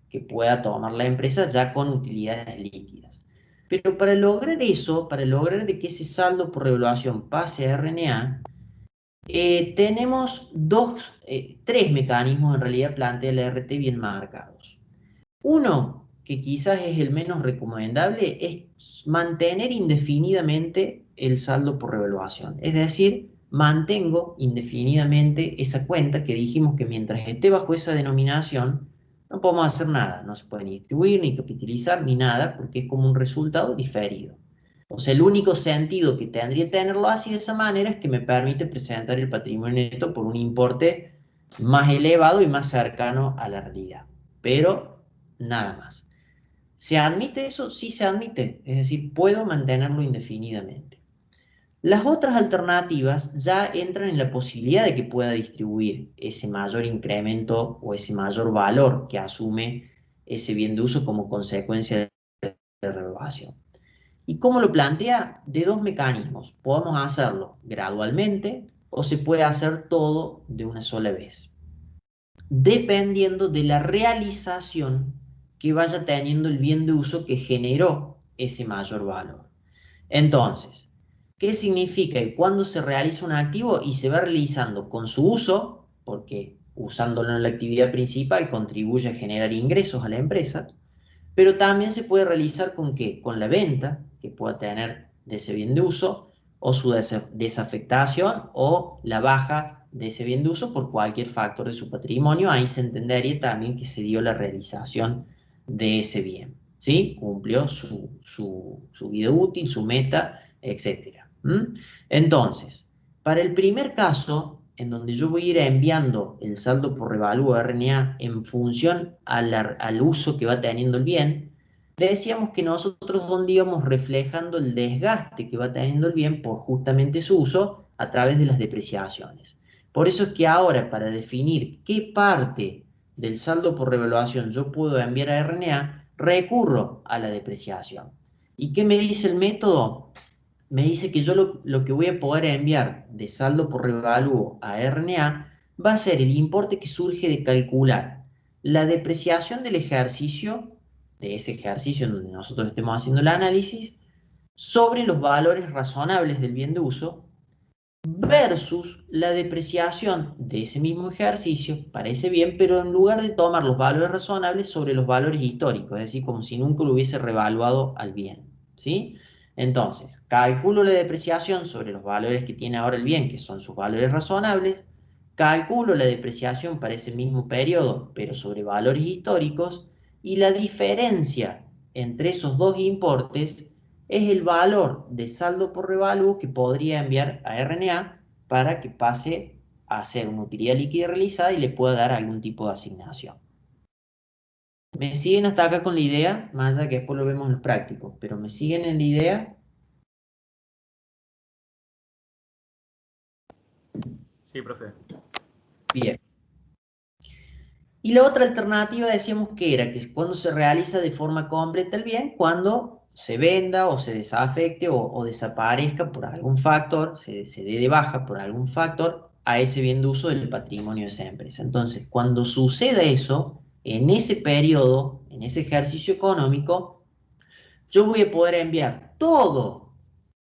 que pueda tomar la empresa ya con utilidades líquidas. Pero para lograr eso, para lograr de que ese saldo por revaluación pase a RNA, tenemos tres mecanismos en realidad plantea el RT bien marcados. Uno, que quizás es el menos recomendable, es mantener indefinidamente el saldo por revaluación. Es decir, mantengo indefinidamente esa cuenta que dijimos que mientras esté bajo esa denominación no podemos hacer nada. No se puede ni distribuir, ni capitalizar, ni nada, porque es como un resultado diferido. O sea, el único sentido que tendría tenerlo así de esa manera es que me permite presentar el patrimonio neto por un importe más elevado y más cercano a la realidad. Pero nada más. ¿Se admite eso? Sí se admite. Es decir, puedo mantenerlo indefinidamente. Las otras alternativas ya entran en la posibilidad de que pueda distribuir ese mayor incremento o ese mayor valor que asume ese bien de uso como consecuencia de la revaluación. ¿Y cómo lo plantea? De dos mecanismos. Podemos hacerlo gradualmente o se puede hacer todo de una sola vez, dependiendo de la realización que vaya teniendo el bien de uso que generó ese mayor valor. Entonces, ¿qué significa? Que cuando se realiza un activo y se va realizando con su uso, porque usándolo en la actividad principal contribuye a generar ingresos a la empresa, pero también se puede realizar con ¿qué? Con la venta que pueda tener de ese bien de uso, o su desafectación, o la baja de ese bien de uso por cualquier factor de su patrimonio. Ahí se entendería también que se dio la realización de ese bien, ¿sí? Cumplió su vida útil, su meta, etc. Entonces, para el primer caso, en donde yo voy a ir enviando el saldo por revalúo de RNA en función al uso que va teniendo el bien, decíamos que nosotros donde íbamos reflejando el desgaste que va teniendo el bien por justamente su uso a través de las depreciaciones. Por eso es que ahora, para definir qué parte del saldo por revaluación yo puedo enviar a RNA, recurro a la depreciación. ¿Y qué me dice el método? Me dice que yo lo que voy a poder enviar de saldo por revalúo a RNA va a ser el importe que surge de calcular la depreciación del ejercicio, de ese ejercicio en donde nosotros estemos haciendo el análisis, sobre los valores razonables del bien de uso, versus la depreciación de ese mismo ejercicio para ese bien, pero en lugar de tomar los valores razonables sobre los valores históricos, es decir, como si nunca lo hubiese revaluado al bien, ¿sí? Entonces, calculo la depreciación sobre los valores que tiene ahora el bien, que son sus valores razonables, calculo la depreciación para ese mismo periodo, pero sobre valores históricos, y la diferencia entre esos dos importes es el valor de saldo por revalúo que podría enviar a RNA para que pase a ser una utilidad líquida realizada y le pueda dar algún tipo de asignación. ¿Me siguen hasta acá con la idea? Más allá que después lo vemos en los prácticos, pero ¿me siguen en la idea? Sí, profe. Bien. Y la otra alternativa decíamos que era que cuando se realiza de forma completa el bien, cuando se venda o se desafecte o desaparezca por algún factor, se dé de baja por algún factor a ese bien de uso del patrimonio de esa empresa. Entonces, cuando suceda eso, en ese periodo, en ese ejercicio económico, yo voy a poder enviar todo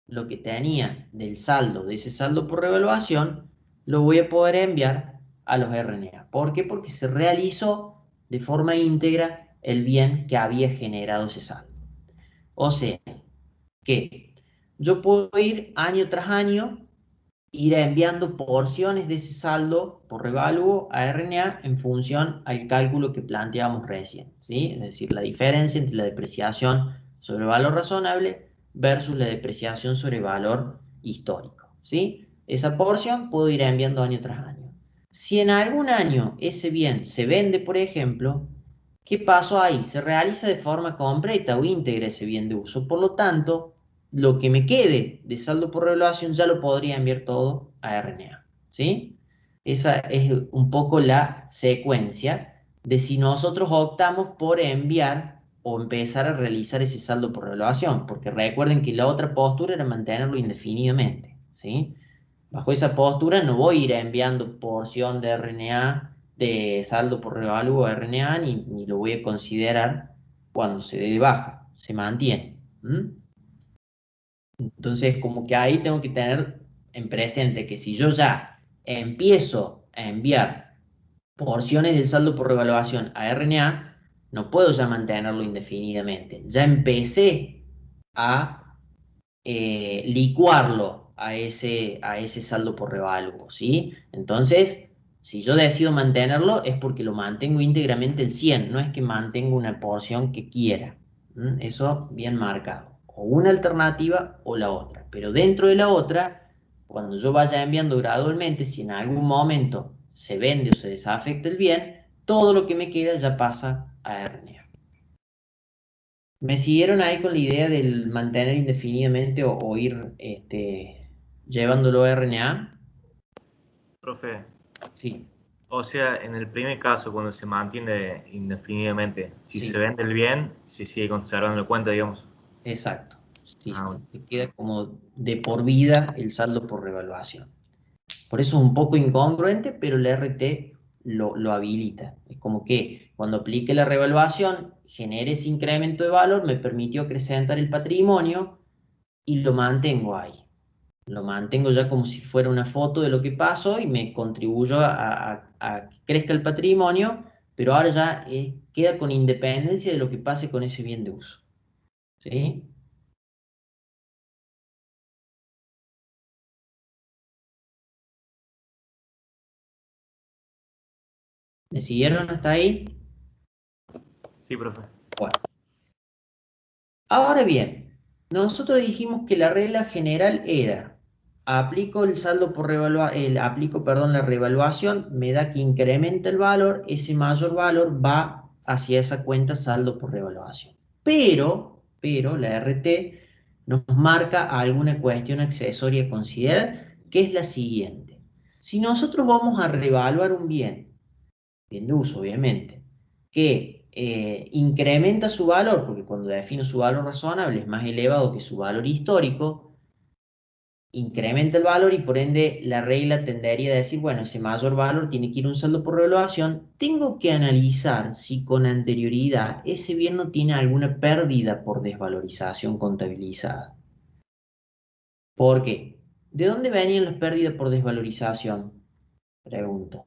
lo que tenía del saldo, de ese saldo por revaluación, lo voy a poder enviar a los RNA. ¿Por qué? Porque se realizó de forma íntegra el bien que había generado ese saldo. O sea, que yo puedo ir año tras año ir enviando porciones de ese saldo por revalúo a RNA en función al cálculo que planteamos recién, ¿sí? Es decir, la diferencia entre la depreciación sobre valor razonable versus la depreciación sobre valor histórico, ¿sí? Esa porción puedo ir enviando año tras año. Si en algún año ese bien se vende, por ejemplo, ¿qué pasó ahí? Se realiza de forma completa o íntegra ese bien de uso. Por lo tanto, lo que me quede de saldo por revaluación ya lo podría enviar todo a RNA, ¿sí? Esa es un poco la secuencia de si nosotros optamos por enviar o empezar a realizar ese saldo por revaluación, porque recuerden que la otra postura era mantenerlo indefinidamente, ¿sí? Bajo esa postura no voy a ir enviando porción de RNA, de saldo por revalúo a RNA, ni lo voy a considerar cuando se dé de baja, se mantiene. Entonces, como que ahí tengo que tener en presente que si yo ya empiezo a enviar porciones del saldo por revaluación a RNA, no puedo ya mantenerlo indefinidamente. Ya empecé a licuarlo a ese saldo por revalúo, ¿sí? Entonces, si yo decido mantenerlo es porque lo mantengo íntegramente el 100, no es que mantengo una porción que quiera. Eso bien marcado. O una alternativa o la otra. Pero dentro de la otra, cuando yo vaya enviando gradualmente, si en algún momento se vende o se desafecta el bien, todo lo que me queda ya pasa a RNA. ¿Me siguieron ahí con la idea del mantener indefinidamente o ir llevándolo a RNA? Profe, Sí, o sea, en el primer caso, cuando se mantiene indefinidamente, si se sí, vende el bien, se sigue conservando la cuenta, digamos. exacto. Sí, Ah, sí. bueno. Te queda como de por vida el saldo por revaluación. Por eso es un poco incongruente, pero el RT lo habilita. Es como que cuando aplique la revaluación, genere ese incremento de valor, me permitió acrecentar el patrimonio y lo mantengo ahí. Lo mantengo ya como si fuera una foto de lo que pasó y me contribuyó a que crezca el patrimonio, pero ahora ya queda con independencia de lo que pase con ese bien de uso. ¿Sí? ¿Me siguieron hasta ahí? Sí, profe. Bueno. Ahora bien, nosotros dijimos que la regla general era, aplico el saldo por aplico, perdón, la revaluación, me da que incrementa el valor, ese mayor valor va hacia esa cuenta saldo por revaluación. Pero la RT nos marca alguna cuestión accesoria a considerar, que es la siguiente. Si nosotros vamos a revaluar un bien de uso, obviamente, que incrementa su valor, porque cuando defino su valor razonable es más elevado que su valor histórico, incrementa el valor y por ende la regla tendería a decir, bueno, ese mayor valor tiene que ir a un saldo por revaluación. Tengo que analizar si con anterioridad ese bien no tiene alguna pérdida por desvalorización contabilizada. ¿Por qué? ¿De dónde venían las pérdidas por desvalorización? Pregunto.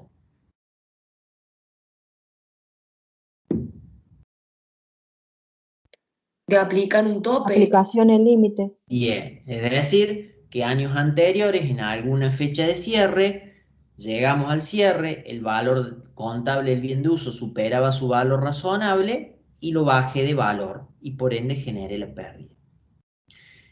Te aplican un tope. Aplicación en límite. Bien, es decir, que años anteriores, en alguna fecha de cierre, llegamos al cierre, el valor contable del bien de uso superaba su valor razonable y lo bajé de valor y por ende generé la pérdida.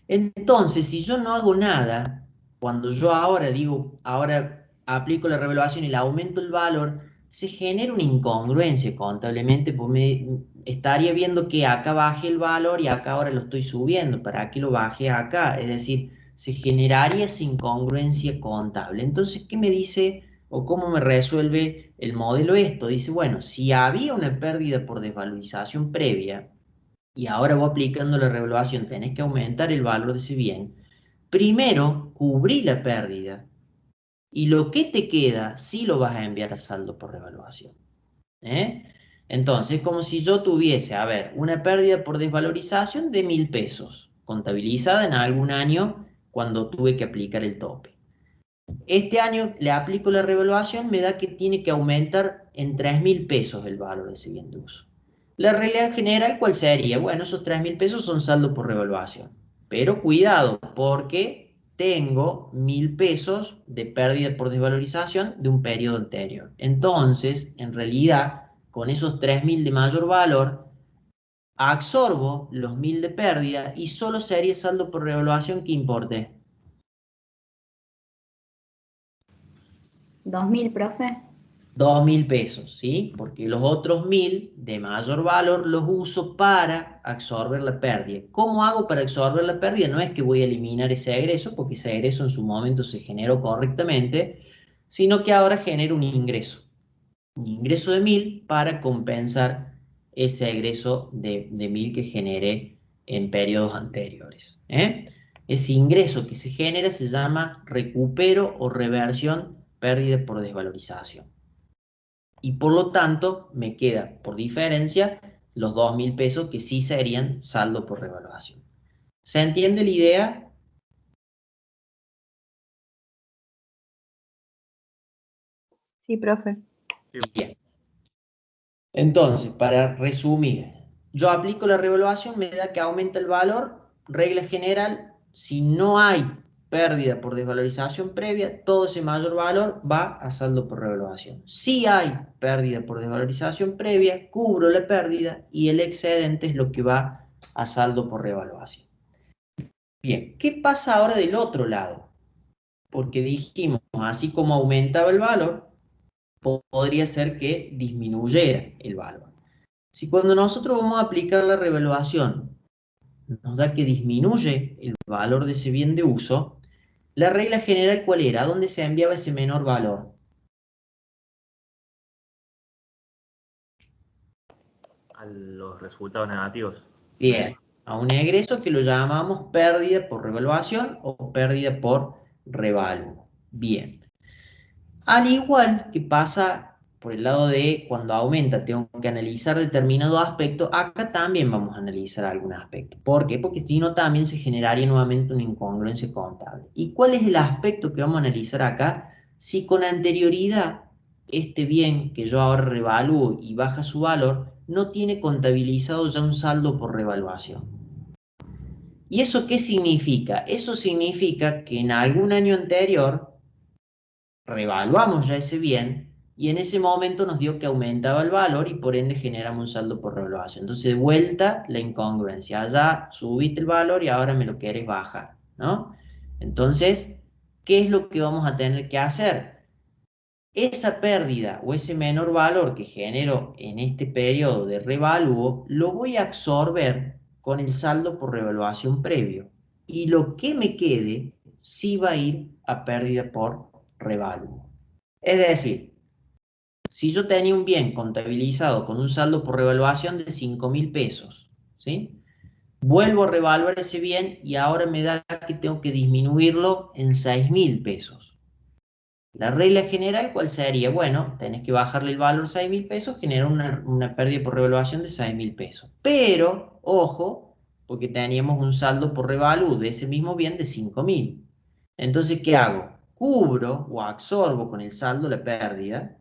Entonces, si yo no hago nada, cuando yo ahora digo, ahora aplico la revaluación y le aumento el valor, se genera una incongruencia contablemente, pues me estaría viendo que acá bajé el valor y acá ahora lo estoy subiendo, ¿para qué lo bajé acá? Es decir, se generaría esa incongruencia contable. Entonces, ¿qué me dice o cómo me resuelve el modelo esto? Dice, bueno, si había una pérdida por desvalorización previa, y ahora voy aplicando la revaluación, tenés que aumentar el valor de ese bien. Primero, cubrí la pérdida y lo que te queda, sí lo vas a enviar a saldo por revaluación. Entonces, como si yo tuviese, a ver, una pérdida por desvalorización de 1.000 pesos, contabilizada en algún año cuando tuve que aplicar el tope. Este año le aplico la revaluación, me da que tiene que aumentar en 3.000 pesos el valor de ese bien de uso. La realidad general, ¿cuál sería? Bueno, esos 3.000 pesos son saldo por revaluación. Pero cuidado, porque tengo 1.000 pesos de pérdida por desvalorización de un periodo anterior. Entonces, en realidad, con esos 3.000 de mayor valor, absorbo los 1.000 de pérdida y solo sería saldo por revaluación que importe. 2.000, profe. 2.000 pesos, ¿sí? Porque los otros 1.000 de mayor valor los uso para absorber la pérdida. ¿Cómo hago para absorber la pérdida? No es que voy a eliminar ese egreso, porque ese egreso en su momento se generó correctamente, sino que ahora genero un ingreso de 1.000 para compensar ese egreso de 1.000 que generé en periodos anteriores. Ese ingreso que se genera se llama recupero o reversión pérdida por desvalorización. Y por lo tanto me queda por diferencia los 2.000 pesos que sí serían saldo por revaluación. ¿Se entiende la idea? Sí, profe. Bien. Entonces, para resumir, yo aplico la revaluación, me da que aumenta el valor. Regla general, si no hay pérdida por desvalorización previa, todo ese mayor valor va a saldo por revaluación. Si hay pérdida por desvalorización previa, cubro la pérdida y el excedente es lo que va a saldo por revaluación. Bien, ¿qué pasa ahora del otro lado? Porque dijimos, así como aumentaba el valor, podría ser que disminuyera el valor. Si cuando nosotros vamos a aplicar la revaluación nos da que disminuye el valor de ese bien de uso, la regla general ¿cuál era? ¿A dónde se enviaba ese menor valor? A los resultados negativos. Bien, a un egreso que lo llamamos pérdida por revaluación o pérdida por revalúo. Bien. Al igual que pasa por el lado de cuando aumenta, tengo que analizar determinado aspecto, acá también vamos a analizar algún aspecto. ¿Por qué? Porque si no también se generaría nuevamente una incongruencia contable. ¿Y cuál es el aspecto que vamos a analizar acá? Si con anterioridad este bien que yo ahora revalúo y baja su valor, no tiene contabilizado ya un saldo por revaluación. ¿Y eso qué significa? Eso significa que en algún año anterior revaluamos ya ese bien y en ese momento nos dio que aumentaba el valor y por ende generamos un saldo por revaluación. Entonces, de vuelta la incongruencia. Allá subiste el valor y ahora me lo quieres bajar, ¿no? Entonces, ¿qué es lo que vamos a tener que hacer? Esa pérdida o ese menor valor que genero en este periodo de revalúo, lo voy a absorber con el saldo por revaluación previo. Y lo que me quede, sí va a ir a pérdida por revalúo. Es decir, si yo tenía un bien contabilizado con un saldo por revaluación de 5.000 pesos, ¿sí? Vuelvo a revaluar ese bien y ahora me da que tengo que disminuirlo en 6.000 pesos. La regla general, ¿cuál sería? Bueno, tenés que bajarle el valor a 6.000 pesos, genera una pérdida por revaluación de 6.000 pesos. Pero, ojo, porque teníamos un saldo por revalú de ese mismo bien de 5.000. Entonces, ¿qué hago? Cubro o absorbo con el saldo la pérdida.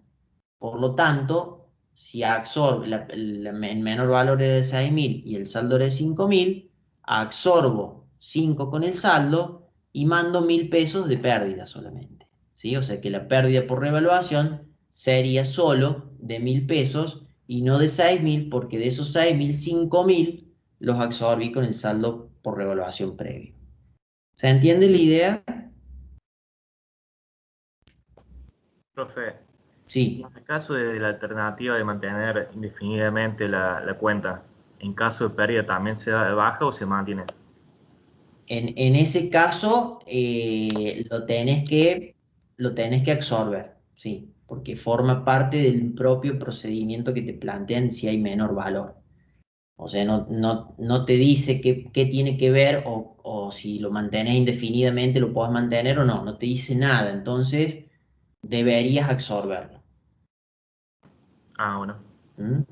Por lo tanto, si absorbo el menor valor es de 6.000 y el saldo era de 5.000, absorbo 5 con el saldo y mando 1.000 pesos de pérdida solamente. ¿Sí? O sea que la pérdida por revaluación sería solo de 1.000 pesos y no de 6.000, porque de esos 6.000, 5.000 los absorbí con el saldo por revaluación previo. ¿Se entiende la idea? Profe, Sí. en el caso de la alternativa de mantener indefinidamente la cuenta, en caso de pérdida, ¿también se da de baja o se mantiene? En ese caso, lo tenés que absorber, sí, porque forma parte del propio procedimiento que te plantean si hay menor valor. O sea, no te dice qué tiene que ver o si lo mantienes indefinidamente lo puedes mantener o no te dice nada, entonces deberías absorberlo. Ah, bueno. ¿Mm?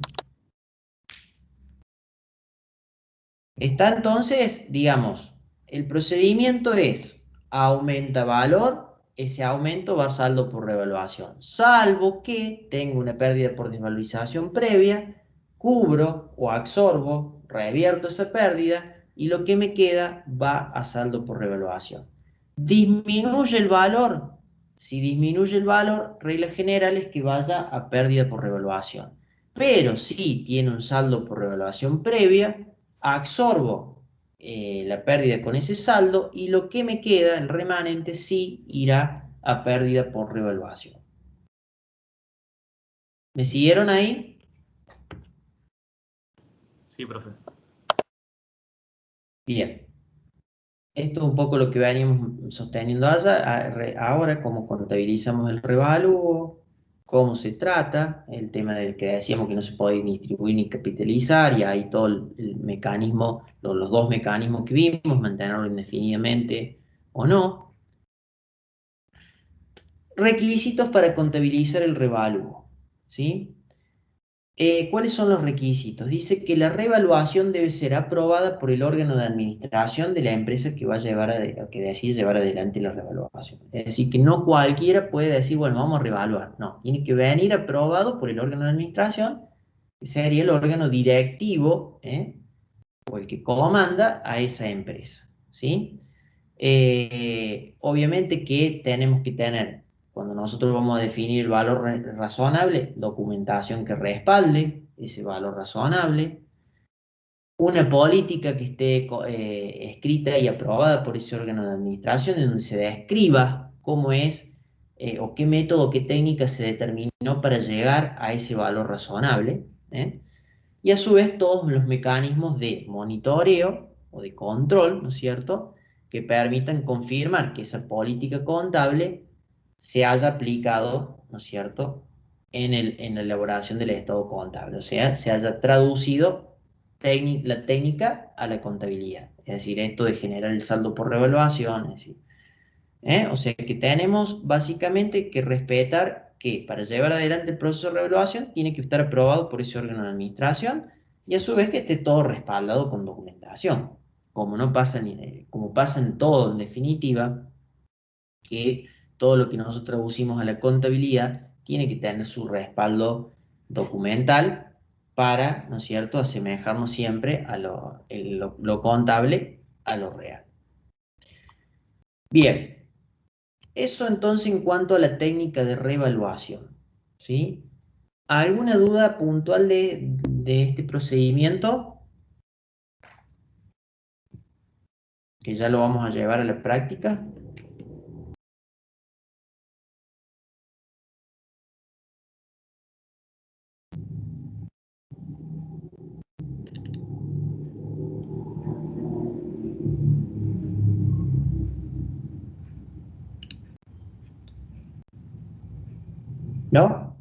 Está entonces, digamos, el procedimiento es aumenta valor, ese aumento va a saldo por revaluación, salvo que tenga una pérdida por desvalorización previa, cubro o absorbo, revierto esa pérdida y lo que me queda va a saldo por revaluación. Disminuye el valor. Si disminuye el valor, regla general es que vaya a pérdida por revaluación. Pero si tiene un saldo por revaluación previa, absorbo la pérdida con ese saldo y lo que me queda, el remanente, sí irá a pérdida por revaluación. ¿Me siguieron ahí? Sí, profe. Bien. Esto es un poco lo que veníamos sosteniendo ahora, cómo contabilizamos el revalúo, cómo se trata, el tema del que decíamos que no se puede ni distribuir ni capitalizar, y ahí todo el mecanismo, los dos mecanismos que vimos, mantenerlo indefinidamente o no. Requisitos para contabilizar el revalúo, ¿sí? ¿Cuáles son los requisitos? Dice que la revaluación debe ser aprobada por el órgano de administración de la empresa que va a que decide llevar adelante la revaluación. Es decir, que no cualquiera puede decir, bueno, vamos a revaluar. No, tiene que venir aprobado por el órgano de administración, que sería el órgano directivo, o el que comanda a esa empresa, ¿sí? Obviamente que tenemos que tener, cuando nosotros vamos a definir el valor razonable, documentación que respalde ese valor razonable, una política que esté escrita y aprobada por ese órgano de administración, en donde se describa cómo es o qué método, qué técnica se determinó para llegar a ese valor razonable, y a su vez todos los mecanismos de monitoreo o de control, ¿no es cierto?, que permitan confirmar que esa política contable se haya aplicado, ¿no es cierto?, en la elaboración del estado contable, o sea, se haya traducido la técnica a la contabilidad, es decir, esto de generar el saldo por revaluación, es decir, o sea que tenemos básicamente que respetar que para llevar adelante el proceso de revaluación tiene que estar aprobado por ese órgano de administración y a su vez que esté todo respaldado con documentación. Como no pasa como pasa en todo en definitiva, que todo lo que nosotros traducimos a la contabilidad tiene que tener su respaldo documental para, ¿no es cierto?, asemejarnos siempre a lo contable a lo real. Bien. Eso entonces en cuanto a la técnica de revaluación, ¿sí? ¿Alguna duda puntual de este procedimiento? Que ya lo vamos a llevar a la práctica. ¿No?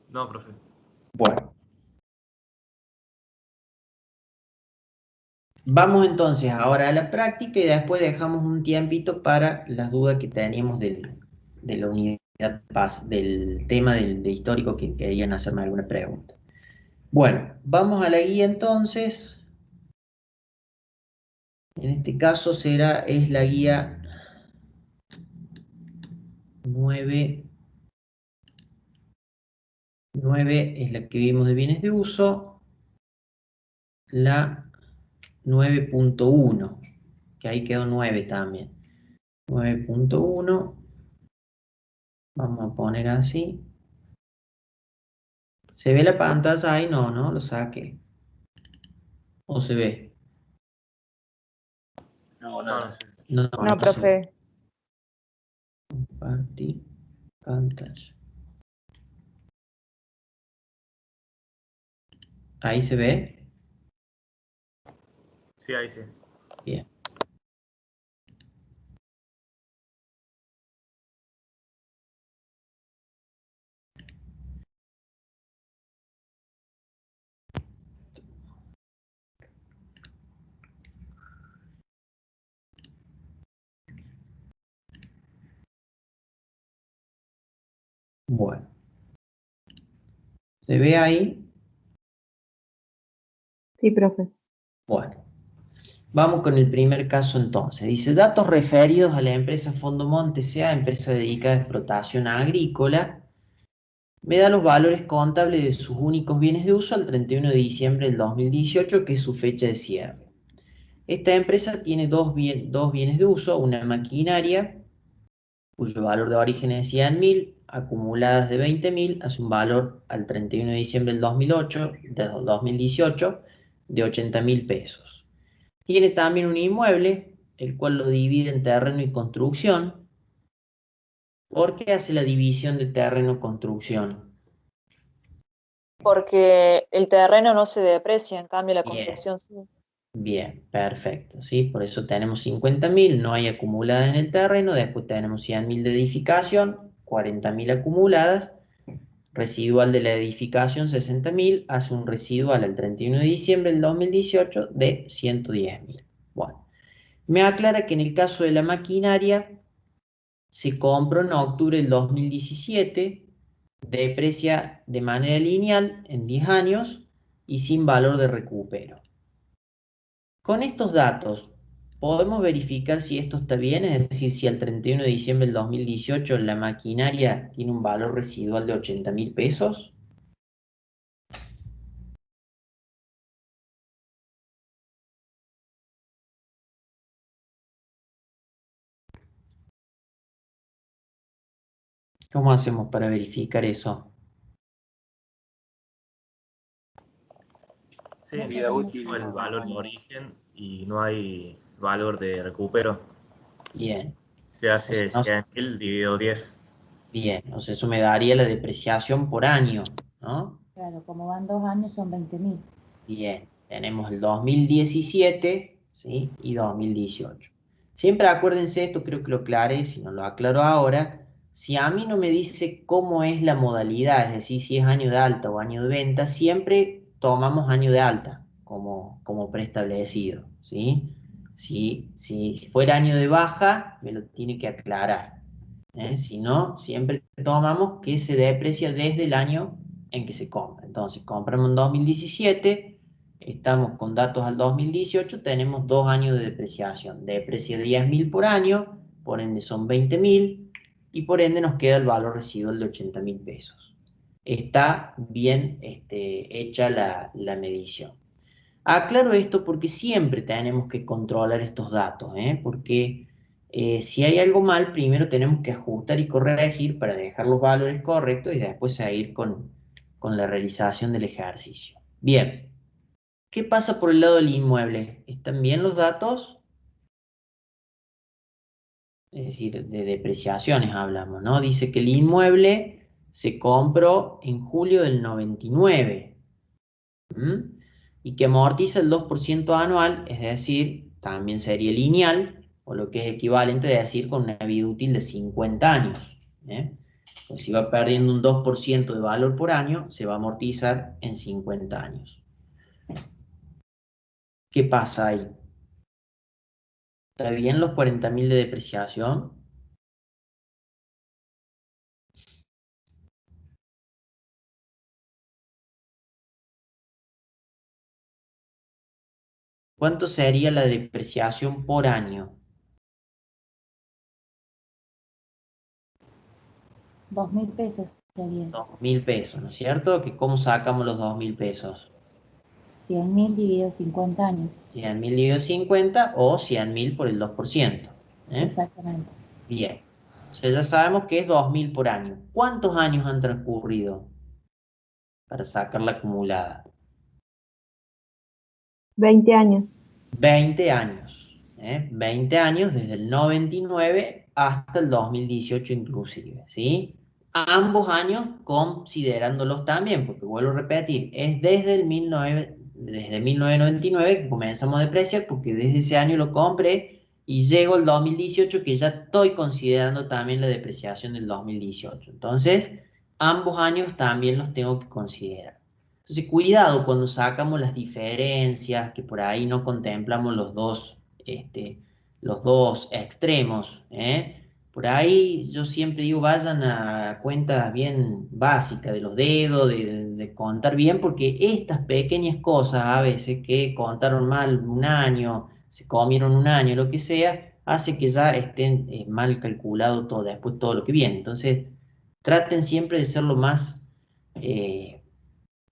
No, profe. Bueno. Vamos entonces ahora a la práctica y después dejamos un tiempito para las dudas que teníamos de la unidad del tema de histórico que querían hacerme alguna pregunta. Bueno, vamos a la guía entonces. En este caso es la guía 9 es la que vimos de bienes de uso, la 9.1, que ahí quedó 9 también. 9.1, vamos a poner así. ¿Se ve la pantalla ahí? No, no, lo saqué. ¿O se ve? No, no. No, No, no se ve. profe. Compartir pantalla. ¿Ahí se ve? Sí, ahí sí. Bien. Bueno. ¿Se ve ahí? Sí, profe. Bueno. Vamos con el primer caso entonces. Dice, datos referidos a la empresa Fondomonte S.A., empresa dedicada a explotación agrícola, me da los valores contables de sus únicos bienes de uso al 31 de diciembre del 2018, que es su fecha de cierre. Esta empresa tiene dos bienes de uso, una maquinaria, cuyo valor de origen es 100.000, acumuladas de 20.000, hace un valor al 31 de diciembre del 2018 de 80.000 pesos. Tiene también un inmueble, el cual lo divide en terreno y construcción. ¿Por qué hace la división de terreno-construcción? Porque el terreno no se deprecia, en cambio la Bien, construcción sí. bien, perfecto, ¿sí? Por eso tenemos 50.000, no hay acumuladas en el terreno, después tenemos 100.000 de edificación, 40.000 acumuladas, residual de la edificación 60.000, hace un residual al 31 de diciembre del 2018 de 110.000. Bueno, me aclara que en el caso de la maquinaria se compró en octubre del 2017, deprecia de manera lineal en 10 años y sin valor de recupero. Con estos datos, ¿podemos verificar si esto está bien? Es decir, si al 31 de diciembre del 2018 la maquinaria tiene un valor residual de 80.000 pesos. ¿Cómo hacemos para verificar eso? Sí, Vida útil. el valor de origen y no hay valor de recupero. Bien. Se O hace sea, 100.000 dividido 10. bien, o sea, eso me daría la depreciación por año, ¿no? Claro, como van 2 años son 20.000. Bien, tenemos el 2017, ¿sí? Y 2018. Siempre acuérdense esto, creo que lo aclaré, si no lo aclaro ahora. Si a mí no me dice cómo es la modalidad, es decir, si es año de alta o año de venta, siempre tomamos año de alta como preestablecido, ¿sí? Si fuera año de baja, me lo tiene que aclarar, ¿eh? Si no, siempre tomamos que se deprecia desde el año en que se compra. Entonces, compramos en 2017, estamos con datos al 2018, tenemos 2 años de depreciación. Deprecia 10.000 por año, por ende son 20.000, y por ende nos queda el valor residual de 80.000 pesos. Está bien hecha la medición. Aclaro esto porque siempre tenemos que controlar estos datos, porque si hay algo mal, primero tenemos que ajustar y corregir para dejar los valores correctos y después seguir con la realización del ejercicio. Bien, ¿qué pasa por el lado del inmueble? ¿Están bien los datos? Es decir, de depreciaciones hablamos, ¿no? Dice que el inmueble se compró en julio del 99. ¿Mm? Y que amortiza el 2% anual, es decir, también sería lineal, o lo que es equivalente a decir con una vida útil de 50 años. Pues si va perdiendo un 2% de valor por año, se va a amortizar en 50 años. ¿Qué pasa ahí? ¿Está bien los 40.000 de depreciación? ¿Cuánto sería la depreciación por año? 2.000 pesos serían. 2.000 pesos, ¿no es cierto? ¿Que cómo sacamos los 2.000 pesos? 100.000 dividido 50 años. 100.000 dividido 50 o 100.000 por el 2%. Exactamente. Bien. O sea, ya sabemos que es 2.000 por año. ¿Cuántos años han transcurrido para sacar la acumulada? 20 años. 20 años. 20 años desde el 99 hasta el 2018 inclusive, ¿sí? Ambos años considerándolos también, porque vuelvo a repetir, es desde 1999 que comenzamos a depreciar, porque desde ese año lo compré y llego al 2018 que ya estoy considerando también la depreciación del 2018. Entonces, ambos años también los tengo que considerar. Entonces, cuidado cuando sacamos las diferencias, que por ahí no contemplamos los dos extremos, Por ahí yo siempre digo, vayan a cuentas bien básicas de los dedos, de contar bien, porque estas pequeñas cosas a veces que contaron mal un año, se comieron un año, lo que sea, hace que ya estén mal calculado todo, después todo lo que viene. Entonces, traten siempre de ser lo más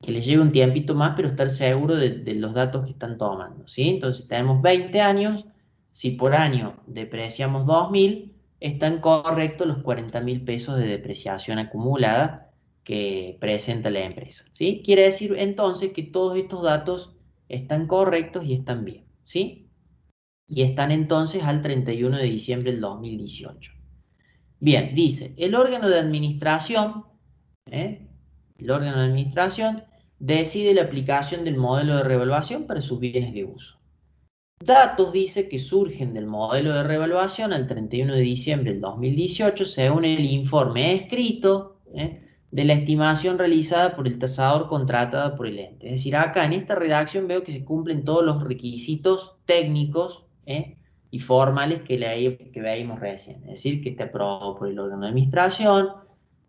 que les lleve un tiempito más, pero estar seguro de los datos que están tomando, ¿sí? Entonces tenemos 20 años, si por año depreciamos 2.000, están correctos los 40.000 pesos de depreciación acumulada que presenta la empresa, ¿sí? Quiere decir entonces que todos estos datos están correctos y están bien, ¿sí? Y están entonces al 31 de diciembre del 2018. Bien, dice, el órgano de administración, el órgano de administración decide la aplicación del modelo de revaluación para sus bienes de uso. Datos dice que surgen del modelo de revaluación al 31 de diciembre del 2018 según el informe escrito de la estimación realizada por el tasador contratada por el ente. Es decir, acá en esta redacción veo que se cumplen todos los requisitos técnicos y formales que veíamos recién. Es decir, que esté aprobado por el órgano de administración,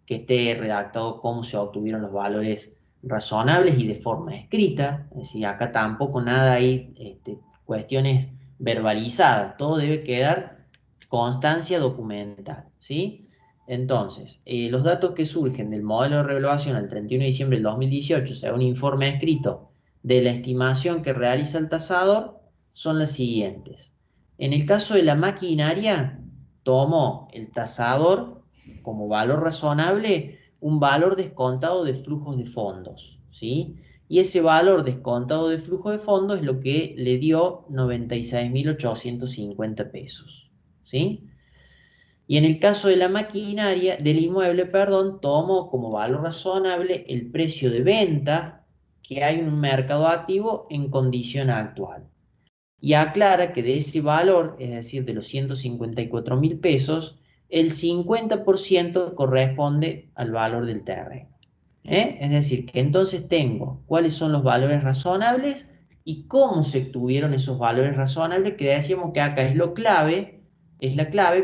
que esté redactado cómo se obtuvieron los valores razonables y de forma escrita. Es decir, acá tampoco nada hay cuestiones verbalizadas, todo debe quedar constancia documental, ¿sí? Entonces, los datos que surgen del modelo de revaluación al 31 de diciembre del 2018, según informe escrito de la estimación que realiza el tasador, son las siguientes. En el caso de la maquinaria, tomó el tasador como valor razonable un valor descontado de flujos de fondos, ¿sí? Y ese valor descontado de flujo de fondos es lo que le dio 96.850 pesos, ¿sí? Y en el caso de la maquinaria, del inmueble, perdón, tomó como valor razonable el precio de venta que hay en un mercado activo en condición actual. Y aclara que de ese valor, es decir, de los 154.000 pesos, el 50% corresponde al valor del terreno. Es decir, que entonces tengo cuáles son los valores razonables y cómo se obtuvieron esos valores razonables, que decíamos que acá es la clave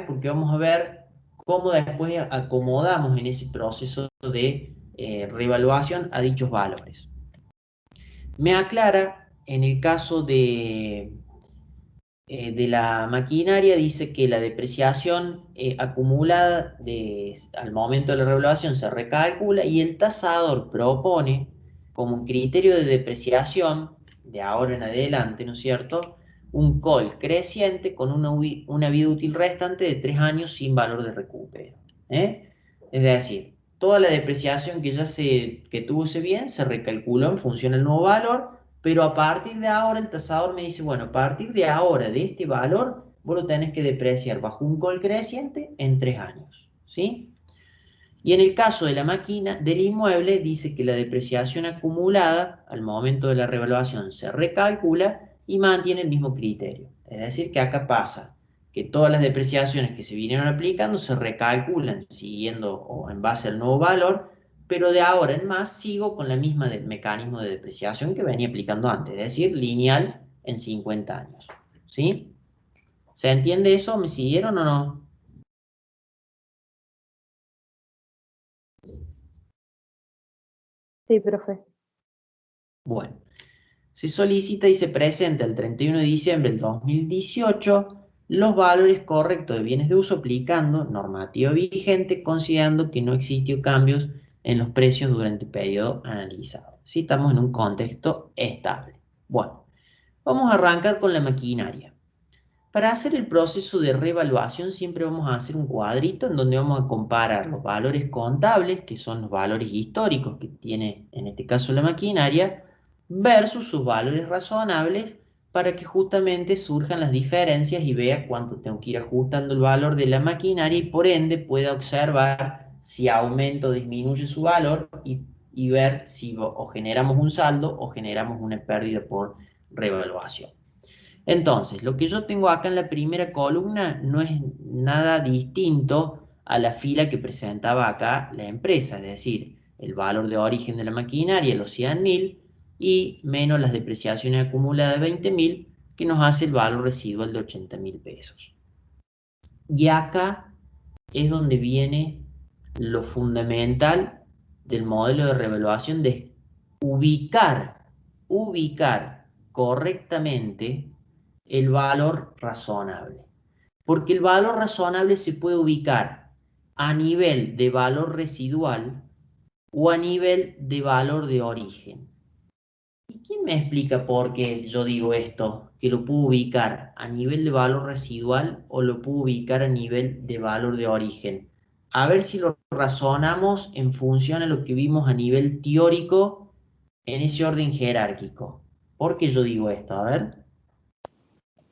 porque vamos a ver cómo después acomodamos en ese proceso de revaluación a dichos valores. Me aclara en el caso de la maquinaria, dice que la depreciación acumulada al momento de la revaluación se recalcula y el tasador propone como criterio de depreciación de ahora en adelante, ¿no es cierto?, un COL creciente con una vida útil restante de 3 años sin valor de recupero. Es decir, toda la depreciación que tuvo ese bien se recalculó en función del nuevo valor, pero a partir de ahora el tasador me dice, bueno, a partir de ahora, de este valor, vos lo tenés que depreciar bajo un COL creciente en 3 años, ¿sí? Y en el caso de la máquina, del inmueble, dice que la depreciación acumulada al momento de la revaluación se recalcula y mantiene el mismo criterio. Es decir, que acá pasa que todas las depreciaciones que se vinieron aplicando se recalculan siguiendo o en base al nuevo valor, pero de ahora en más sigo con la misma mecanismo de depreciación que venía aplicando antes, es decir, lineal en 50 años. ¿Sí? ¿Se entiende eso? ¿Me siguieron o no? Sí, profe. Bueno, se solicita y se presenta el 31 de diciembre del 2018 los valores correctos de bienes de uso aplicando normativa vigente, considerando que no existió cambios en los precios durante el periodo analizado. ¿Sí? Estamos en un contexto estable. Bueno, vamos a arrancar con la maquinaria. Para hacer el proceso de revaluación siempre vamos a hacer un cuadrito en donde vamos a comparar los valores contables, que son los valores históricos que tiene en este caso la maquinaria, versus sus valores razonables para que justamente surjan las diferencias y vea cuánto tengo que ir ajustando el valor de la maquinaria y por ende pueda observar si aumenta o disminuye su valor y ver si o generamos un saldo o generamos una pérdida por revaluación. Entonces, lo que yo tengo acá en la primera columna no es nada distinto a la fila que presentaba acá la empresa, es decir, el valor de origen de la maquinaria, los 100.000, y menos las depreciaciones acumuladas de 20.000, que nos hace el valor residual de 80.000 pesos. Y acá es donde viene lo fundamental del modelo de revaluación, de ubicar correctamente el valor razonable. Porque el valor razonable se puede ubicar a nivel de valor residual o a nivel de valor de origen. ¿Y quién me explica por qué yo digo esto? Que lo puedo ubicar a nivel de valor residual o lo puedo ubicar a nivel de valor de origen. A ver si lo razonamos en función a lo que vimos a nivel teórico en ese orden jerárquico. ¿Por qué yo digo esto? A ver.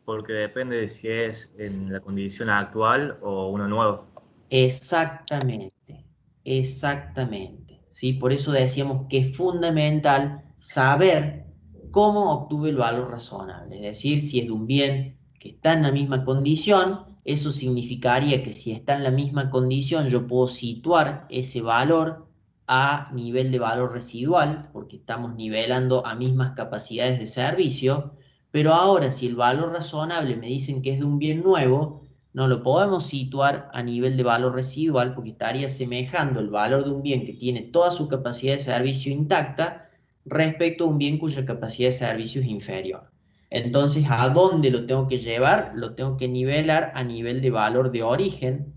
Porque depende de si es en la condición actual o uno nuevo. Exactamente, exactamente. ¿Sí? Por eso decíamos que es fundamental saber cómo obtuve el valor razonable. Es decir, si es de un bien que está en la misma condición, eso significaría que si está en la misma condición, yo puedo situar ese valor a nivel de valor residual, porque estamos nivelando a mismas capacidades de servicio, pero ahora si el valor razonable me dicen que es de un bien nuevo, no lo podemos situar a nivel de valor residual porque estaría asemejando el valor de un bien que tiene toda su capacidad de servicio intacta respecto a un bien cuya capacidad de servicio es inferior. Entonces, ¿a dónde lo tengo que llevar? Lo tengo que nivelar a nivel de valor de origen,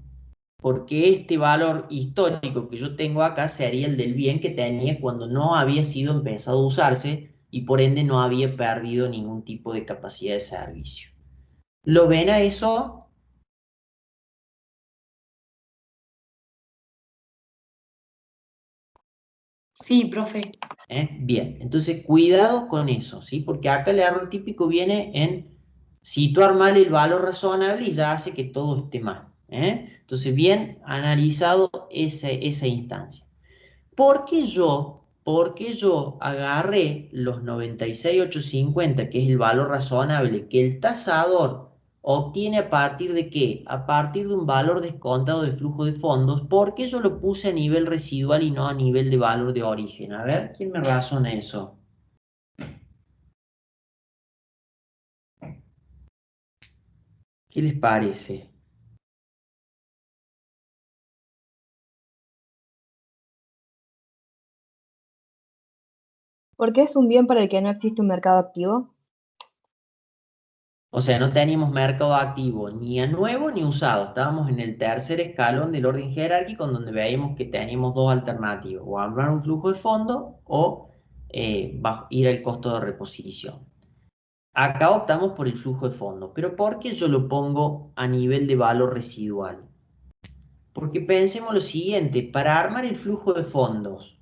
porque este valor histórico que yo tengo acá sería el del bien que tenía cuando no había sido empezado a usarse y por ende no había perdido ningún tipo de capacidad de servicio. ¿Lo ven a eso? Sí, profe. Bien, entonces cuidado con eso, ¿sí? Porque acá el error típico viene en situar mal el valor razonable y ya hace que todo esté mal. Entonces, bien analizado esa instancia. ¿Por qué yo agarré los 96.850, que es el valor razonable que el tasador obtiene a partir de qué? A partir de un valor descontado de flujo de fondos. ¿Por qué yo lo puse a nivel residual y no a nivel de valor de origen? A ver, ¿quién me razona eso? ¿Qué les parece? ¿Por qué es un bien para el que no existe un mercado activo? O sea, no teníamos mercado activo ni a nuevo ni usado. Estábamos en el tercer escalón del orden jerárquico, en donde veíamos que teníamos dos alternativas: o armar un flujo de fondo o ir al costo de reposición. Acá optamos por el flujo de fondo. ¿Pero por qué yo lo pongo a nivel de valor residual? Porque pensemos lo siguiente: para armar el flujo de fondos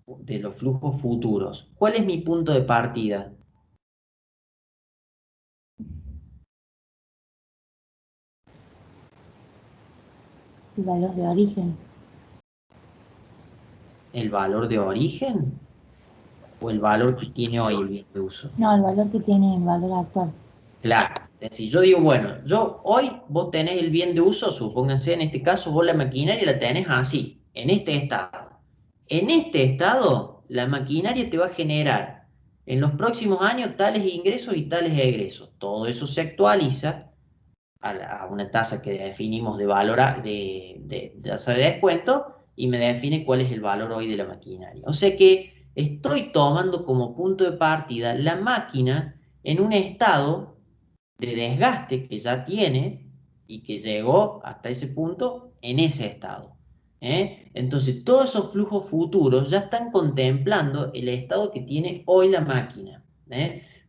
de los flujos futuros, ¿cuál es mi punto de partida? El valor de origen. ¿El valor de origen o el valor que tiene hoy el bien de uso? No, el valor que tiene el valor actual. Claro, es decir, yo digo, bueno, hoy vos tenés el bien de uso, supónganse, en este caso vos la maquinaria la tenés así, en este estado. En este estado, la maquinaria te va a generar en los próximos años tales ingresos y tales egresos. Todo eso se actualiza a una tasa que definimos de valor de tasa de descuento y me define cuál es el valor hoy de la maquinaria. O sea que estoy tomando como punto de partida la máquina en un estado de desgaste que ya tiene y que llegó hasta ese punto en ese estado. Entonces, todos esos flujos futuros ya están contemplando el estado que tiene hoy la máquina.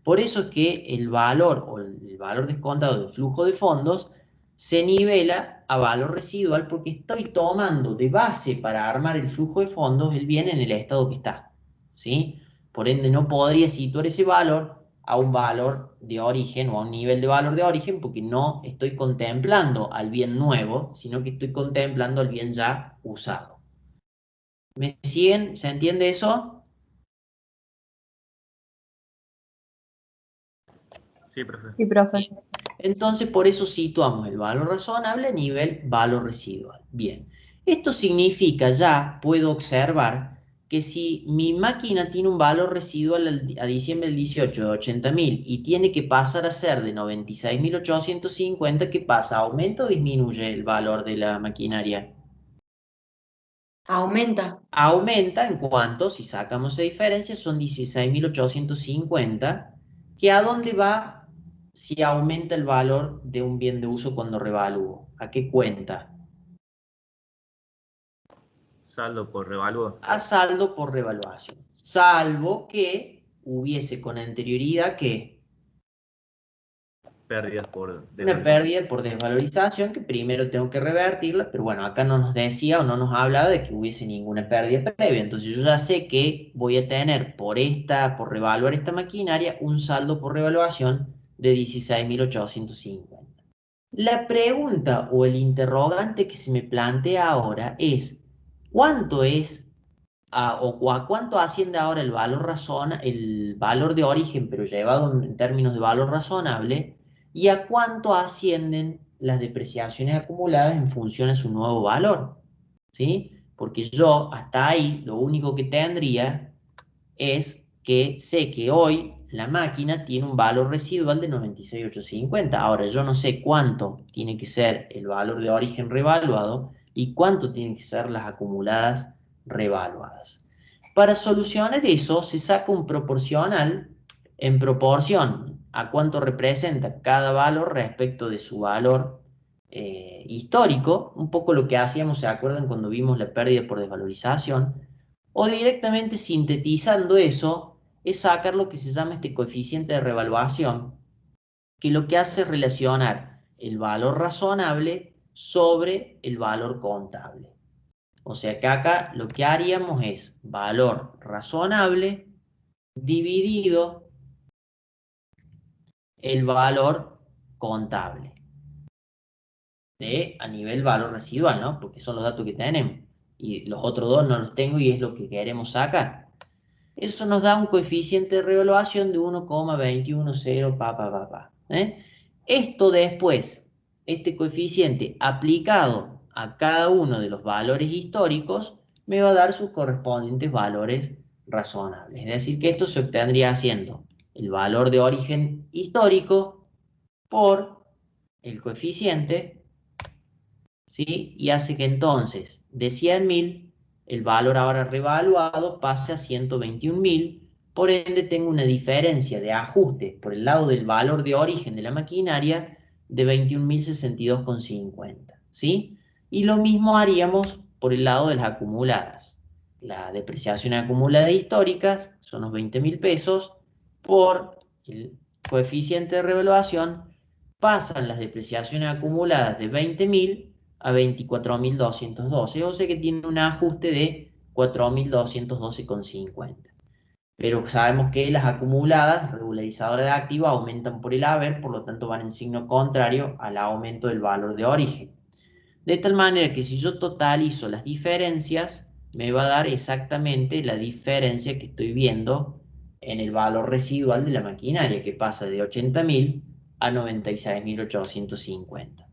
Por eso es que el valor o el valor descontado del flujo de fondos se nivela a valor residual porque estoy tomando de base para armar el flujo de fondos el bien en el estado que está. ¿Sí? Por ende, no podría situar ese valor a un valor de origen o a un nivel de valor de origen porque no estoy contemplando al bien nuevo, sino que estoy contemplando al bien ya usado. ¿Me siguen? ¿Se entiende eso? Sí, profe. Sí, profe. Entonces, por eso situamos el valor razonable a nivel valor residual. Bien, esto significa, ya puedo observar que si mi máquina tiene un valor residual a diciembre del 18 de 80.000 y tiene que pasar a ser de 96.850, ¿qué pasa? ¿Aumenta o disminuye el valor de la maquinaria? Aumenta. Aumenta en cuanto, si sacamos esa diferencia, son 16.850, que ¿a dónde va si aumenta el valor de un bien de uso cuando revalúo? ¿A qué cuenta? Saldo por revalúo. A saldo por revaluación. Salvo que hubiese con anterioridad que Pérdidas por una desvalorización. pérdida por desvalorización que primero tengo que revertirla, pero bueno, acá no nos decía o no nos hablaba de que hubiese ninguna pérdida previa. Entonces yo ya sé que voy a tener por revaluar esta maquinaria un saldo por revaluación de 16.850. La pregunta o el interrogante que se me plantea ahora es, ¿cuánto es o a cuánto asciende ahora el valor de origen, pero llevado en términos de valor razonable, y a cuánto ascienden las depreciaciones acumuladas en función a su nuevo valor? ¿Sí? Porque yo hasta ahí lo único que tendría es que sé que hoy la máquina tiene un valor residual de 96.850. Ahora, yo no sé cuánto tiene que ser el valor de origen revaluado y cuánto tienen que ser las acumuladas revaluadas. Para solucionar eso, se saca un proporcional en proporción a cuánto representa cada valor respecto de su valor histórico, un poco lo que hacíamos, ¿se acuerdan cuando vimos la pérdida por desvalorización? O directamente sintetizando eso, es sacar lo que se llama este coeficiente de revaluación, que lo que hace es relacionar el valor razonable sobre el valor contable. O sea que acá lo que haríamos es valor razonable dividido el valor contable a nivel valor residual, ¿no? Porque son los datos que tenemos. Y los otros dos no los tengo y es lo que queremos sacar. Eso nos da un coeficiente de revaluación de 1,210, Esto después, este coeficiente aplicado a cada uno de los valores históricos, me va a dar sus correspondientes valores razonables. Es decir, que esto se obtendría haciendo el valor de origen histórico por el coeficiente, ¿sí? Y hace que entonces de 100.000 el valor ahora revaluado pase a 121.000, por ende tengo una diferencia de ajuste por el lado del valor de origen de la maquinaria de 21.062,50, ¿sí? Y lo mismo haríamos por el lado de las acumuladas. La depreciación acumulada históricas son los 20.000 pesos por el coeficiente de revaluación, pasan las depreciaciones acumuladas de 20.000 a 24.212, o sea que tiene un ajuste de 4.212,50. Pero sabemos que las acumuladas, regularizadoras de activos, aumentan por el haber, por lo tanto van en signo contrario al aumento del valor de origen. De tal manera que si yo totalizo las diferencias, me va a dar exactamente la diferencia que estoy viendo en el valor residual de la maquinaria, que pasa de 80.000 a 96.850.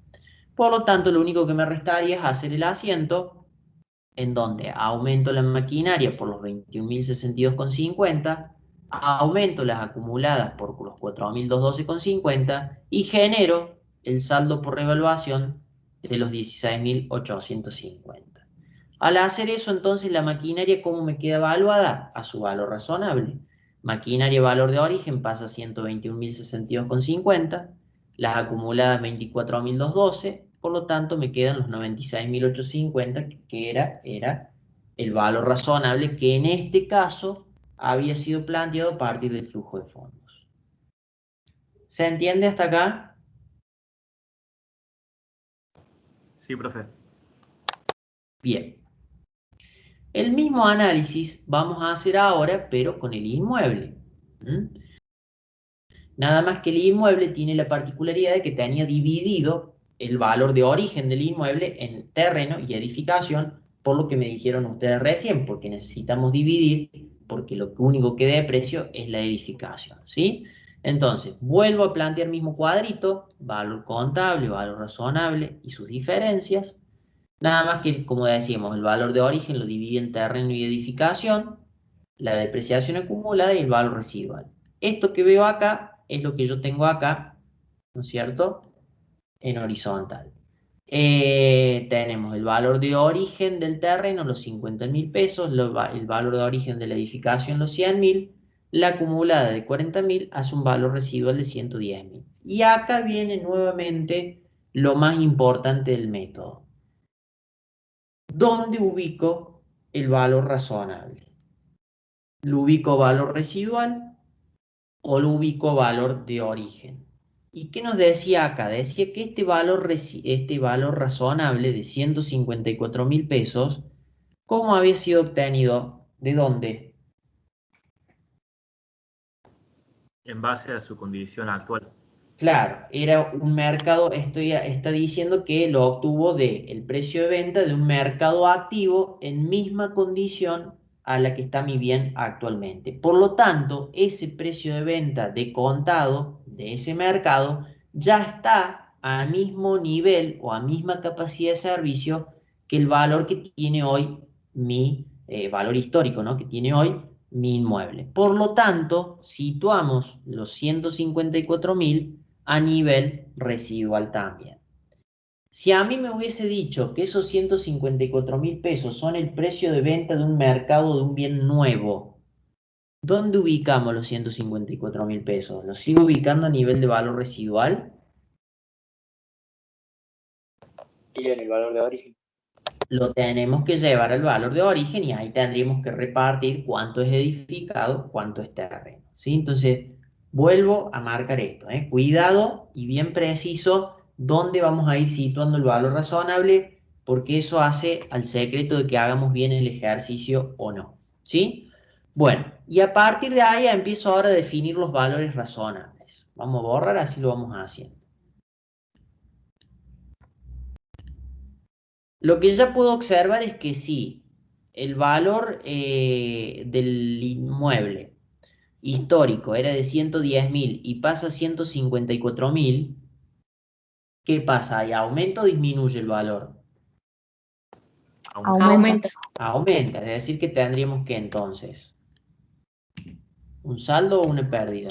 Por lo tanto, lo único que me restaría es hacer el asiento en donde aumento la maquinaria por los 21.062,50, aumento las acumuladas por los 4.212,50 y genero el saldo por revaluación de los 16.850. Al hacer eso, entonces, la maquinaria, ¿cómo me queda evaluada? A su valor razonable. Maquinaria valor de origen pasa a 121.062,50, las acumuladas 24.212, por lo tanto me quedan los 96.850, que era el valor razonable que en este caso había sido planteado a partir del flujo de fondos. ¿Se entiende hasta acá? Sí, profe. Bien. El mismo análisis vamos a hacer ahora, pero con el inmueble. Nada más que el inmueble tiene la particularidad de que tenía dividido el valor de origen del inmueble en terreno y edificación, por lo que me dijeron ustedes recién, porque necesitamos dividir, porque lo único que dé precio es la edificación, ¿sí? Entonces, vuelvo a plantear el mismo cuadrito, valor contable, valor razonable y sus diferencias. Nada más que, como decíamos, el valor de origen lo divide en terreno y edificación, la depreciación acumulada y el valor residual. Esto que veo acá es lo que yo tengo acá, ¿no es cierto?, en horizontal. Tenemos el valor de origen del terreno, los 50.000 pesos, el valor de origen de la edificación, los 100.000, la acumulada de 40.000 hace un valor residual de 110.000. Y acá viene nuevamente lo más importante del método. ¿Dónde ubico el valor razonable. ¿Lo ubico valor residual o lo ubico valor de origen? ¿Y qué nos decía acá? Decía que este valor razonable de 154.000 pesos, ¿cómo había sido obtenido? ¿De dónde? En base a su condición actual. Claro, era un mercado, está diciendo que lo obtuvo del precio de venta de un mercado activo en misma condición a la que está mi bien actualmente. Por lo tanto, ese precio de venta de contado de ese mercado ya está a mismo nivel o a misma capacidad de servicio que el valor que tiene hoy mi valor histórico, ¿no? Que tiene hoy mi inmueble. Por lo tanto, situamos los 154.000 a nivel residual también. Si a mí me hubiese dicho que esos 154.000 pesos son el precio de venta de un mercado de un bien nuevo, ¿dónde ubicamos los 154.000 pesos? ¿Los sigo ubicando a nivel de valor residual? Y en el valor de origen. Lo tenemos que llevar al valor de origen y ahí tendríamos que repartir cuánto es edificado, cuánto es terreno, ¿sí? Entonces, vuelvo a marcar esto, ¿eh? Cuidado y bien preciso dónde vamos a ir situando el valor razonable, porque eso hace al secreto de que hagamos bien el ejercicio o no, ¿sí? Bueno, y a partir de ahí empiezo ahora a definir los valores razonables. Vamos a borrar, así lo vamos haciendo. Lo que ya puedo observar es que sí, el valor del inmueble histórico era de 110.000 y pasa a 154.000, ¿qué pasa? ¿Ahí aumenta o disminuye el valor? Aumenta. Aumenta, es decir que tendríamos que entonces, ¿un saldo o una pérdida?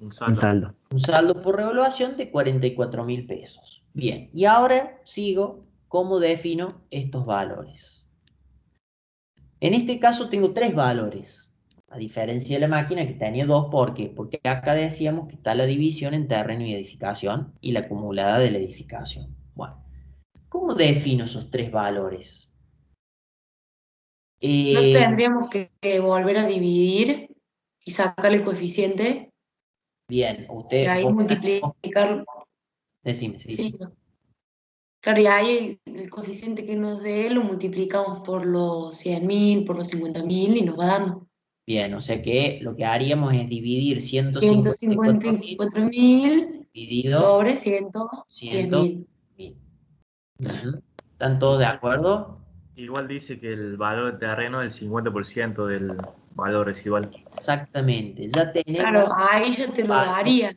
Un saldo. Un saldo por revaluación de 44.000 pesos. Bien, y ahora sigo cómo defino estos valores. En este caso tengo tres valores, a diferencia de la máquina que tenía dos. ¿Por qué? Porque acá decíamos que está la división en terreno y edificación y la acumulada de la edificación. Bueno, ¿cómo defino esos tres valores? ¿No tendríamos que volver a dividir y sacar el coeficiente Bien, y ahí vos- multiplicar? decime, Sí, no. Claro, y ahí el coeficiente que nos dé lo multiplicamos por los 100.000, por los 50.000 y nos va dando Bien, o sea que lo que haríamos es dividir 154.000 154.000 dividido sobre 110.000. 100.000. Claro. Ujú. ¿Están todos de acuerdo? Igual dice que el valor de terreno es el 50% del valor residual. Exactamente, ya tenemos Claro, ahí ya te lo valor. daría.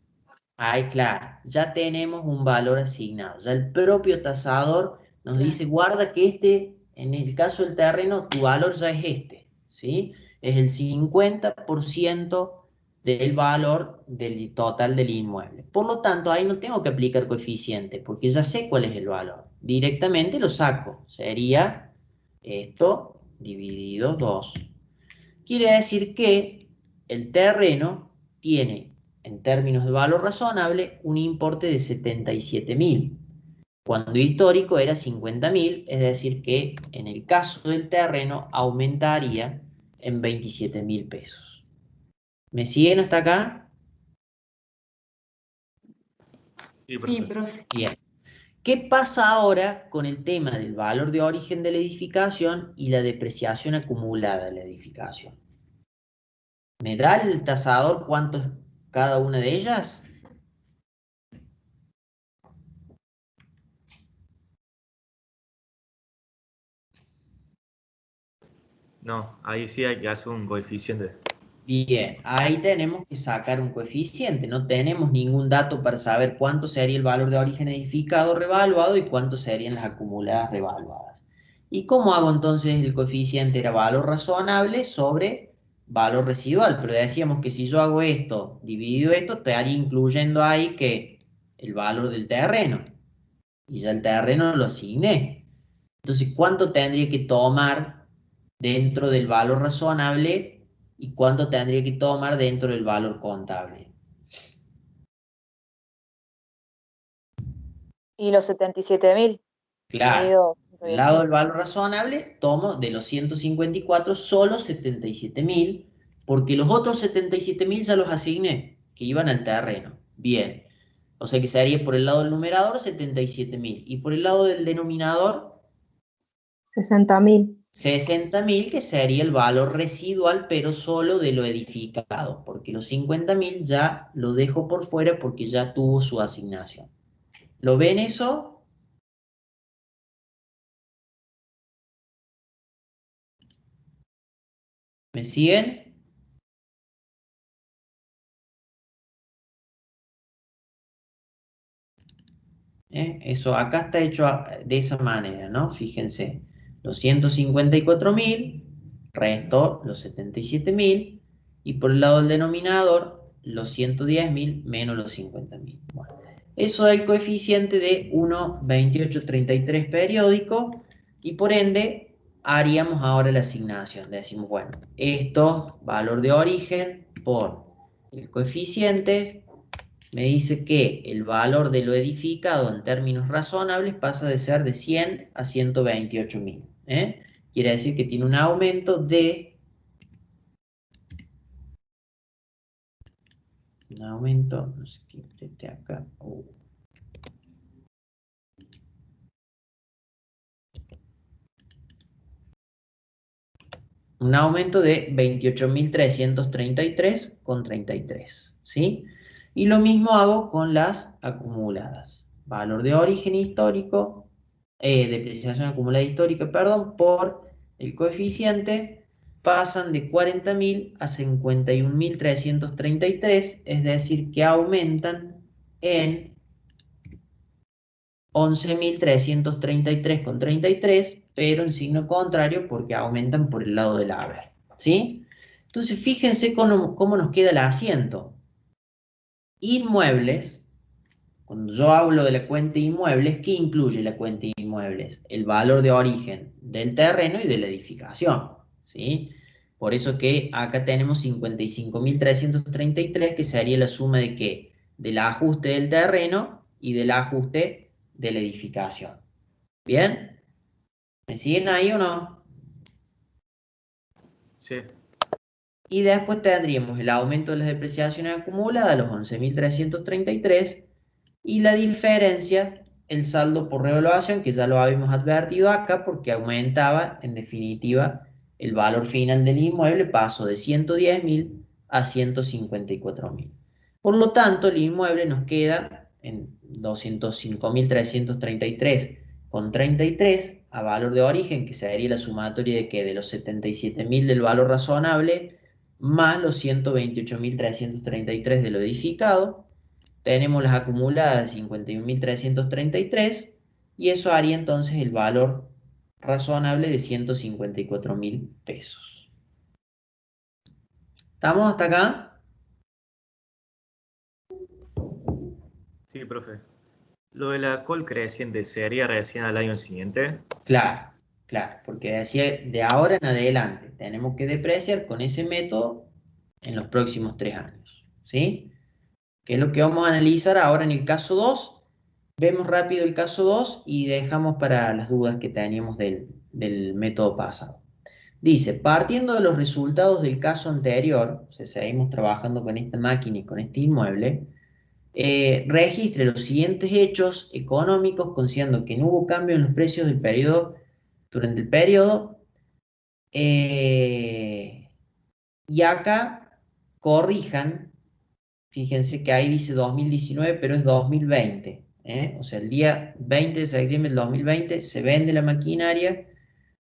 Ay, claro, ya tenemos un valor asignado. Ya el propio tasador nos Claro. dice, guarda que en el caso del terreno, tu valor ya es este, ¿sí? Es el 50% del valor del total del inmueble. Por lo tanto, ahí no tengo que aplicar coeficiente, porque ya sé cuál es el valor. Directamente lo saco. Sería esto dividido 2. Quiere decir que el terreno tiene, en términos de valor razonable, un importe de 77.000, cuando histórico era 50.000, es decir que en el caso del terreno aumentaría en 27.000 pesos. ¿Me siguen hasta acá? Sí, Sí, profe. profe. Bien. ¿Qué pasa ahora con el tema del valor de origen de la edificación y la depreciación acumulada de la edificación? ¿Me da el tasador cuánto es cada una de ellas? No, ahí sí hay que hacer un coeficiente. Bien, ahí tenemos que sacar un coeficiente. No tenemos ningún dato para saber cuánto sería el valor de origen edificado revaluado y cuánto serían las acumuladas revaluadas. ¿Y cómo hago entonces el coeficiente? Era valor razonable sobre valor residual. Pero decíamos que si yo hago esto, dividido esto, estaría incluyendo ahí que el valor del terreno. Y ya el terreno lo asigné. Entonces, ¿cuánto tendría que tomar dentro del valor razonable y cuánto tendría que tomar dentro del valor contable? Y los 77.000 Claro, dividido Del lado del valor razonable, tomo de los 154 solo 77.000, porque los otros 77.000 ya los asigné, que iban al terreno. Bien. O sea que sería por el lado del numerador 77.000. Y por el lado del denominador 60.000. 60.000, que sería el valor residual, pero solo de lo edificado. Porque los 50.000 ya lo dejo por fuera porque ya tuvo su asignación. ¿Lo ven eso? ¿Me siguen? Eso acá está hecho de esa manera, ¿no? Fíjense, los 154.000, resto los 77.000, y por el lado del denominador, los 110.000 menos los 50.000. Bueno, eso da el coeficiente de 1,2833 periódico, y por ende haríamos ahora la asignación. Decimos, bueno, esto, valor de origen por el coeficiente, me dice que el valor de lo edificado en términos razonables pasa de ser de 100 a 128.000. Quiere decir que tiene un aumento de... Un aumento, no sé qué esté acá. Un aumento de 28.333,33. ¿Sí? Y lo mismo hago con las acumuladas. Valor de origen histórico, depreciación acumulada histórica, perdón, por el coeficiente, pasan de 40.000 a 51.333, es decir, que aumentan en 11.333,33, pero en signo contrario porque aumentan por el lado del haber. ¿Sí? Entonces, fíjense cómo nos queda el asiento. Inmuebles, cuando yo hablo de la cuenta inmuebles, ¿qué incluye la cuenta inmuebles? El valor de origen del terreno y de la edificación, ¿sí? Por eso que acá tenemos 55.333, que sería la suma de ¿qué? Del ajuste del terreno y del ajuste de la edificación. ¿Bien? ¿Me siguen ahí o no? Sí. Y después tendríamos el aumento de las depreciaciones acumuladas, los 11.333, y la diferencia, el saldo por revaluación, que ya lo habíamos advertido acá, porque aumentaba, en definitiva, el valor final del inmueble, pasó de 110.000 a 154.000. Por lo tanto, el inmueble nos queda en 205.333,33 a valor de origen, que sería la sumatoria de que de los 77.000 del valor razonable, más los 128.333 de lo edificado. Tenemos las acumuladas de 51.333 y eso haría entonces el valor razonable de 154.000 pesos. ¿Estamos hasta acá? Sí, profe. Lo de la col creciente sería recién al año siguiente. Claro, claro, porque de ahora en adelante tenemos que depreciar con ese método en los próximos 3 años. ¿Sí? Que es lo que vamos a analizar ahora en el caso 2. Vemos rápido el caso 2 y dejamos para las dudas que teníamos del método pasado. Dice, partiendo de los resultados del caso anterior, o sea, seguimos trabajando con esta máquina y con este inmueble, registre los siguientes hechos económicos, considerando que no hubo cambio en los precios del periodo durante el periodo, y acá corrijan. Fíjense que ahí dice 2019, pero es 2020. O sea, el día 20 de septiembre del 2020 se vende la maquinaria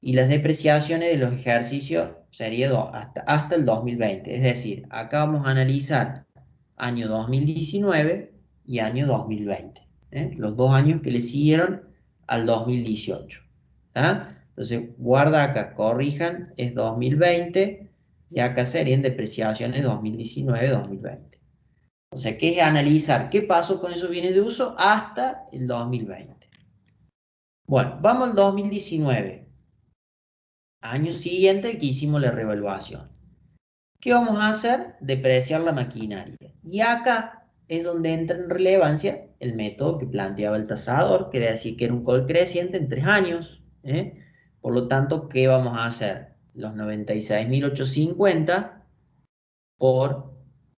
y las depreciaciones de los ejercicios sería hasta el 2020. Es decir, acá vamos a analizar año 2019 y año 2020. Los 2 años que le siguieron al 2018. Entonces, guarda acá, corrijan, es 2020 y acá serían depreciaciones 2019-2020. O sea, que es analizar qué pasó con esos bienes de uso hasta el 2020. Bueno, vamos al 2019. Año siguiente que hicimos la revaluación. ¿Qué vamos a hacer? Depreciar la maquinaria. Y acá es donde entra en relevancia el método que planteaba el tasador, que decía que era un col creciente en 3 años. Por lo tanto, ¿qué vamos a hacer? Los 96.850 por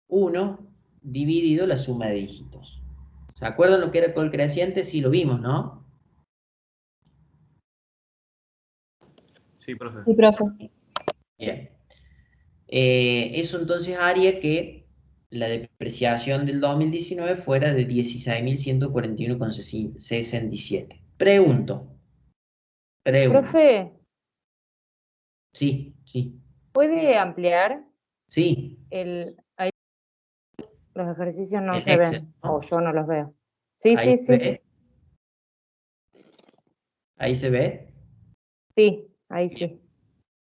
1 dividido la suma de dígitos. ¿Se acuerdan lo que era col creciente? Sí, lo vimos, ¿no? Sí, profe. Sí, profe. Bien. Eso entonces haría que la depreciación del 2019 fuera de 16.141,67. Pregunto. Profe, Sí, sí, ¿puede ampliar sí. ahí los ejercicios no El se Excel, ven, ¿no? o yo no los veo? Sí, Ahí sí, se sí, ve. Ahí se ve. sí, ahí Bien, sí.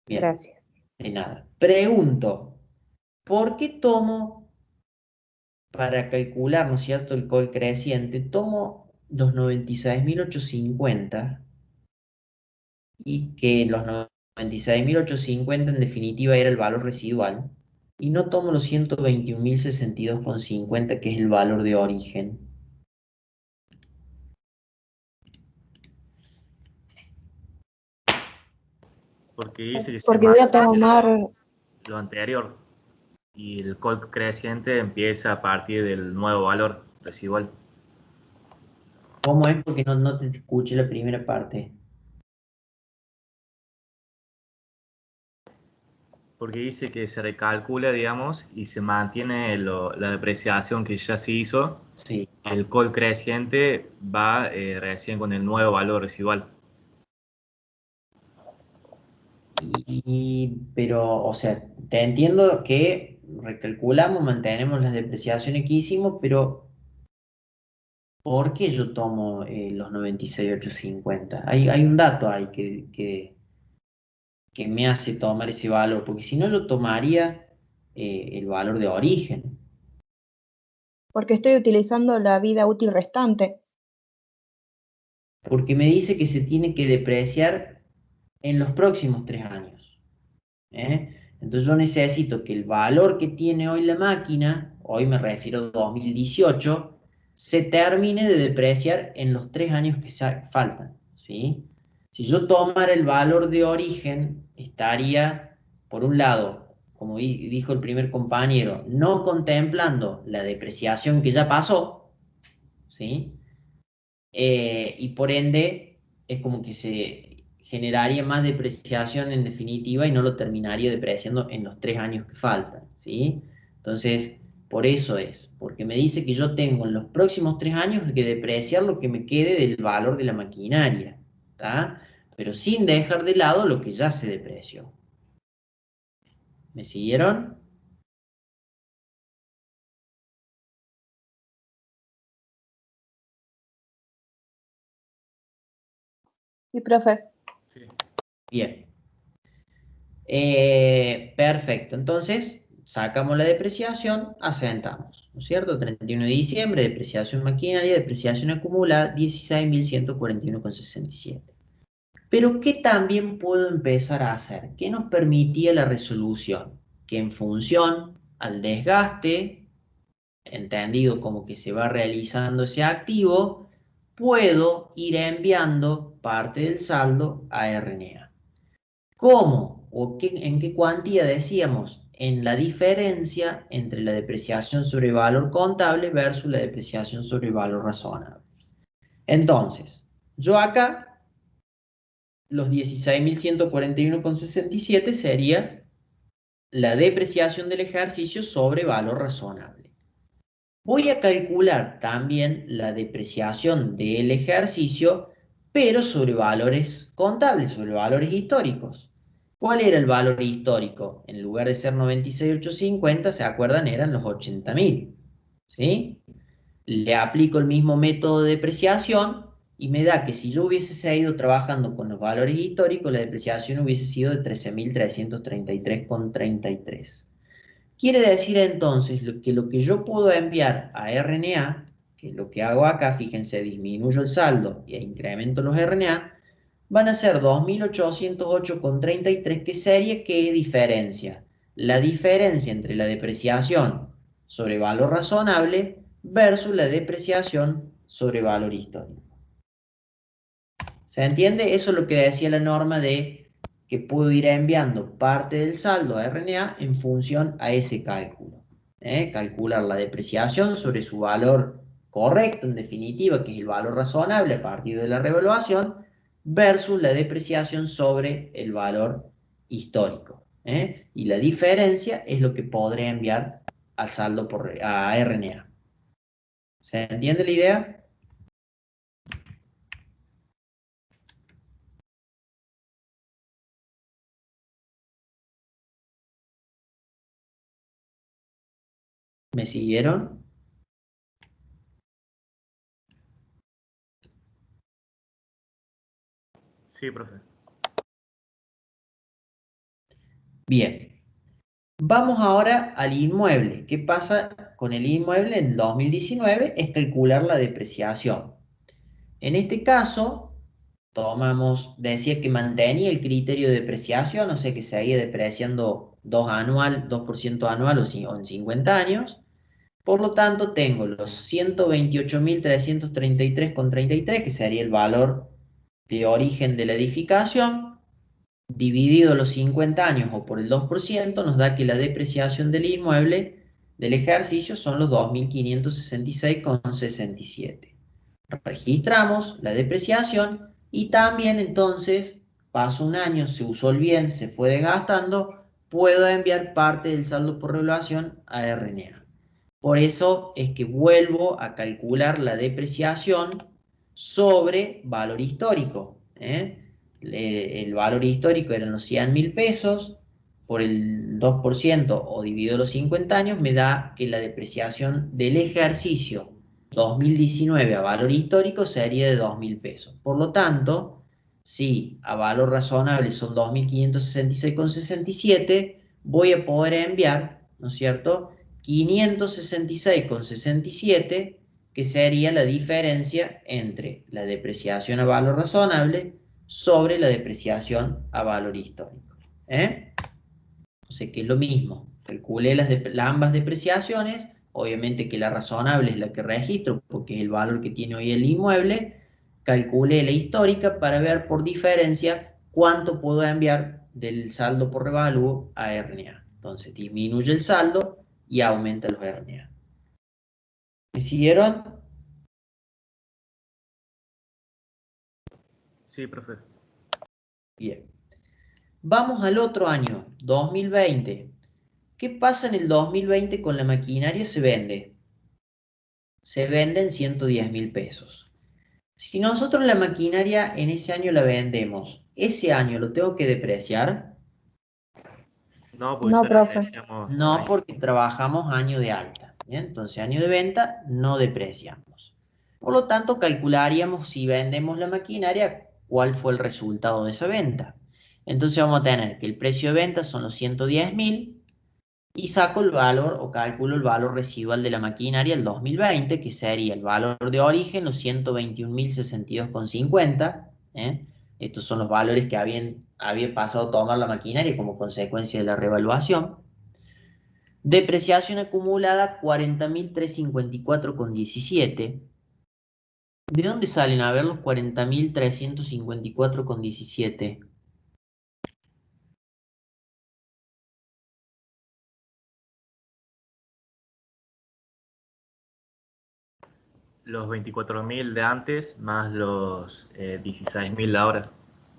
bien. Gracias. De nada. Pregunto. ¿Por qué tomo, para calcular, ¿no es cierto?, el col creciente, tomo los 96.850 y que los 96.850 en definitiva era el valor residual, y no tomo los 121.062,50 que es el valor de origen? Porque dice que se Porque voy a mantiene tomar, lo anterior y el col creciente empieza a partir del nuevo valor residual. ¿Cómo es? Porque no te escuché la primera parte. Porque dice que se recalcula, digamos, y se mantiene la depreciación que ya se hizo. Sí. El col creciente va recién con el nuevo valor residual. Pero, o sea, te entiendo que recalculamos, mantenemos las depreciaciones que hicimos, pero ¿por qué yo tomo los 96.850? Hay un dato ahí que me hace tomar ese valor, porque si no yo tomaría el valor de origen. porque estoy utilizando la vida útil restante. Porque me dice que se tiene que depreciar en los próximos 3 años. Entonces yo necesito que el valor que tiene hoy la máquina, hoy me refiero a 2018, se termine de depreciar en los 3 años que faltan, ¿sí? Si yo tomara el valor de origen, estaría, por un lado, como dijo el primer compañero, no contemplando la depreciación que ya pasó, ¿sí? Y por ende es como que se generaría más depreciación en definitiva y no lo terminaría depreciando en los 3 años que faltan, ¿sí? Entonces, por eso es, porque me dice que yo tengo en los próximos 3 años que depreciar lo que me quede del valor de la maquinaria, ¿tá? Pero sin dejar de lado lo que ya se depreció. ¿Me siguieron? Sí, profe. Sí. Bien. Perfecto, entonces sacamos la depreciación, asentamos, ¿no es cierto? 31 de diciembre, depreciación maquinaria, depreciación acumulada, 16.141,67. Pero ¿qué también puedo empezar a hacer? ¿Qué nos permitía la resolución? Que en función al desgaste, entendido como que se va realizando ese activo, puedo ir enviando parte del saldo a RNA. ¿Cómo? ¿En qué cuantía decíamos? En la diferencia entre la depreciación sobre valor contable versus la depreciación sobre valor razonable. Entonces, yo acá, los 16.141,67 sería la depreciación del ejercicio sobre valor razonable. Voy a calcular también la depreciación del ejercicio, pero sobre valores contables, sobre valores históricos. ¿Cuál era el valor histórico? En lugar de ser 96.850, ¿se acuerdan? Eran los 80.000. ¿Sí? Le aplico el mismo método de depreciación y me da que si yo hubiese seguido trabajando con los valores históricos, la depreciación hubiese sido de 13.333,33. Quiere decir entonces que lo que yo puedo enviar a RNA, que es lo que hago acá, fíjense, disminuyo el saldo e incremento los RNA, van a ser 2.808,33, que sería ¿qué diferencia? La diferencia entre la depreciación sobre valor razonable versus la depreciación sobre valor histórico. ¿Se entiende? Eso es lo que decía la norma de que puedo ir enviando parte del saldo a RNA en función a ese cálculo. Calcular la depreciación sobre su valor correcto, en definitiva, que es el valor razonable a partir de la revaluación, versus la depreciación sobre el valor histórico. Y la diferencia es lo que podré enviar al saldo a RNA. ¿Se entiende la idea? ¿Me siguieron? Sí, profe. Bien. Vamos ahora al inmueble. ¿Qué pasa con el inmueble en 2019? Es calcular la depreciación. En este caso, decía que mantenía el criterio de depreciación, o sea que seguía depreciando 2% anual o en 50 años. Por lo tanto, tengo los 128.333,33, que sería el valor de origen de la edificación, dividido los 50 años o por el 2%, nos da que la depreciación del inmueble del ejercicio son los 2.566,67. Registramos la depreciación y también entonces pasó un año, se usó el bien, se fue desgastando, puedo enviar parte del saldo por revaluación a RNA. Por eso es que vuelvo a calcular la depreciación sobre valor histórico. El valor histórico eran los 100.000 pesos, por el 2% o dividido los 50 años, me da que la depreciación del ejercicio 2019 a valor histórico sería de 2.000 pesos. Por lo tanto, si a valor razonable son 2.566,67, voy a poder enviar, ¿no es cierto?, 566,67, que sería la diferencia entre la depreciación a valor razonable sobre la depreciación a valor histórico. O sea que es lo mismo. Calculé ambas depreciaciones. Obviamente que la razonable es la que registro porque es el valor que tiene hoy el inmueble. Calculé la histórica para ver por diferencia cuánto puedo enviar del saldo por revalúo a RNA. Entonces disminuye el saldo y aumenta los RNA. ¿Me siguieron? Sí, profe. Bien. Vamos al otro año, 2020. ¿Qué pasa en el 2020 con la maquinaria? Se vende en 110.000 pesos. Si nosotros la maquinaria en ese año la vendemos, ¿ese año lo tengo que depreciar? No, porque No, ya profe. depreciamos No, ahí. porque trabajamos año de alta. ¿Bien? Entonces, año de venta no depreciamos. Por lo tanto, calcularíamos si vendemos la maquinaria, cuál fue el resultado de esa venta. Entonces vamos a tener que el precio de venta son los 110.000 y saco el valor o calculo el valor residual de la maquinaria el 2020, que sería el valor de origen, los 121.062,50. Estos son los valores que había pasado a tomar la maquinaria como consecuencia de la revaluación. Depreciación acumulada 40.354,17. ¿De dónde salen a ver los 40.354,17? Los 24.000 de antes más los 16.000 de ahora.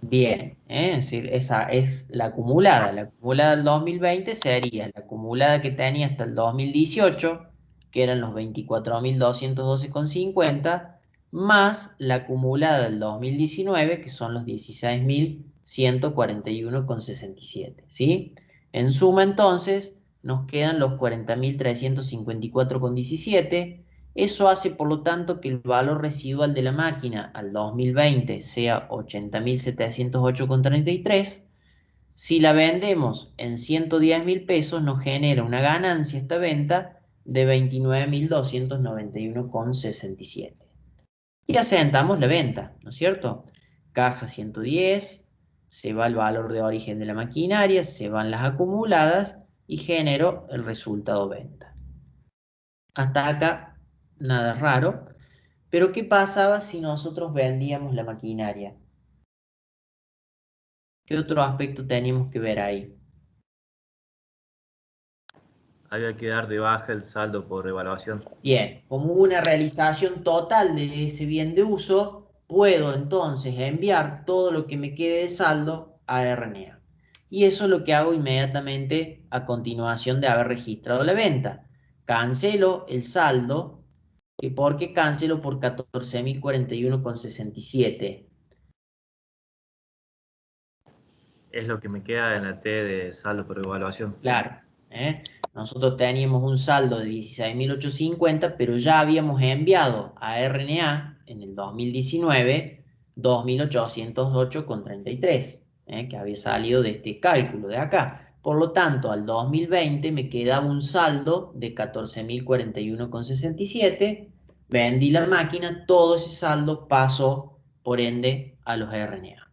Bien, es decir, esa es la acumulada. La acumulada del 2020 sería la acumulada que tenía hasta el 2018, que eran los 24.212,50, más la acumulada del 2019, que son los 16.141,67. ¿Sí? En suma, entonces, nos quedan los 40.354,17. Eso hace, por lo tanto, que el valor residual de la máquina al 2020 sea 80.708,33. Si la vendemos en 110.000 pesos, nos genera una ganancia esta venta de 29.291,67. Y asentamos la venta, ¿no es cierto? Caja 110, se va el valor de origen de la maquinaria, se van las acumuladas y genero el resultado venta. Hasta acá nada raro, pero ¿qué pasaba si nosotros vendíamos la maquinaria? ¿Qué otro aspecto teníamos que ver ahí? Había que dar de baja el saldo por evaluación. Bien, como hubo una realización total de ese bien de uso, puedo entonces enviar todo lo que me quede de saldo a RNA. Y eso es lo que hago inmediatamente a continuación de haber registrado la venta. Cancelo el saldo. ¿Y por qué cancelo por 14.041,67? Es lo que me queda en la T de saldo por evaluación. Claro, nosotros teníamos un saldo de 16.850, pero ya habíamos enviado a RNA en el 2019 2.808,33, que había salido de este cálculo de acá. Por lo tanto, al 2020 me quedaba un saldo de 14.041,67. Vendí la máquina, todo ese saldo pasó, por ende, a los RNA.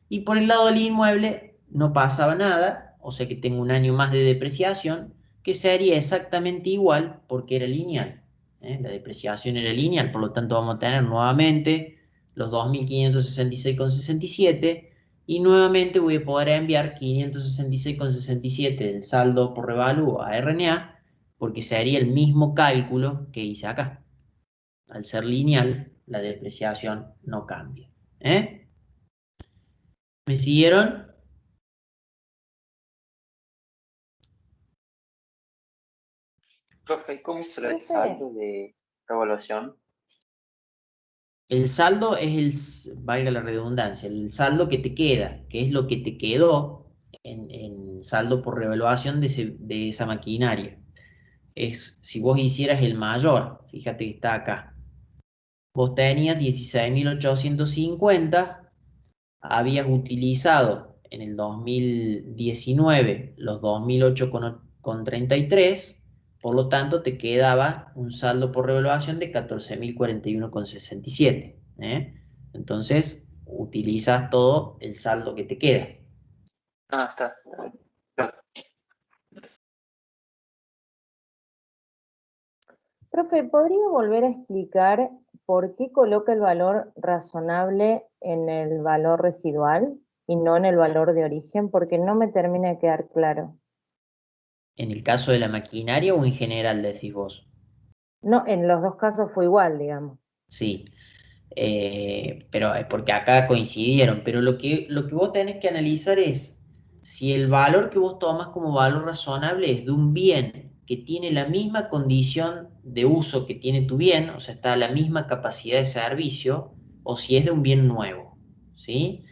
Y por el lado del inmueble no pasaba nada, o sea que tengo un año más de depreciación, que sería exactamente igual porque era lineal. La depreciación era lineal, por lo tanto vamos a tener nuevamente los 2.566,67 y nuevamente voy a poder enviar 566,67 del saldo por revalúo a RNA, porque sería el mismo cálculo que hice acá. Al ser lineal, la depreciación no cambia. ¿Me siguieron? Profe, ¿cómo será el Profe. saldo de revaluación? El saldo es valga la redundancia, el saldo que te queda, que es lo que te quedó en saldo por revaluación de esa maquinaria. Es si vos hicieras el mayor, fíjate que está acá. Vos tenías 16.850, habías utilizado en el 2019 los 2.008,33, por lo tanto te quedaba un saldo por revaluación de 14.041,67. Entonces utilizas todo el saldo que te queda. Ah, está. Claro. Profe, ¿podría volver a explicar por qué coloca el valor razonable en el valor residual y no en el valor de origen? Porque no me termina de quedar claro. ¿En el caso de la maquinaria o en general decís vos? No, en los dos casos fue igual, digamos. Sí, pero es porque acá coincidieron, pero lo que vos tenés que analizar es si el valor que vos tomas como valor razonable es de un bien que tiene la misma condición de uso que tiene tu bien, o sea, está a la misma capacidad de servicio, o si es de un bien nuevo, ¿sí?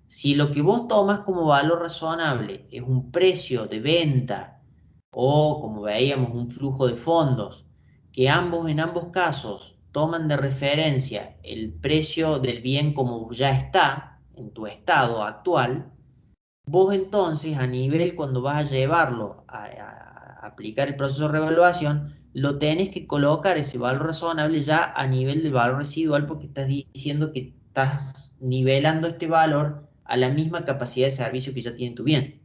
Si lo que vos tomas como valor razonable es un precio de venta o, como veíamos, un flujo de fondos, que en ambos casos toman de referencia el precio del bien como ya está en tu estado actual, vos entonces a nivel cuando vas a llevarlo a aplicar el proceso de revaluación, lo tenés que colocar ese valor razonable ya a nivel del valor residual porque estás diciendo que estás nivelando este valor a la misma capacidad de servicio que ya tiene tu bien.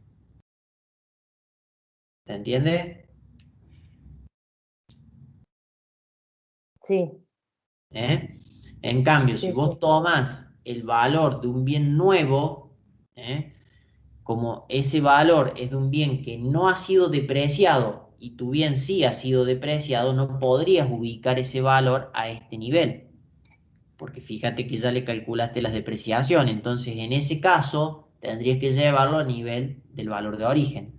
¿Se entiende? Sí, En cambio, si sí, vos sí. tomas el valor de un bien nuevo, como ese valor es de un bien que no ha sido depreciado y tu bien sí ha sido depreciado, no podrías ubicar ese valor a este nivel, porque fíjate que ya le calculaste las depreciaciones, entonces en ese caso tendrías que llevarlo a nivel del valor de origen.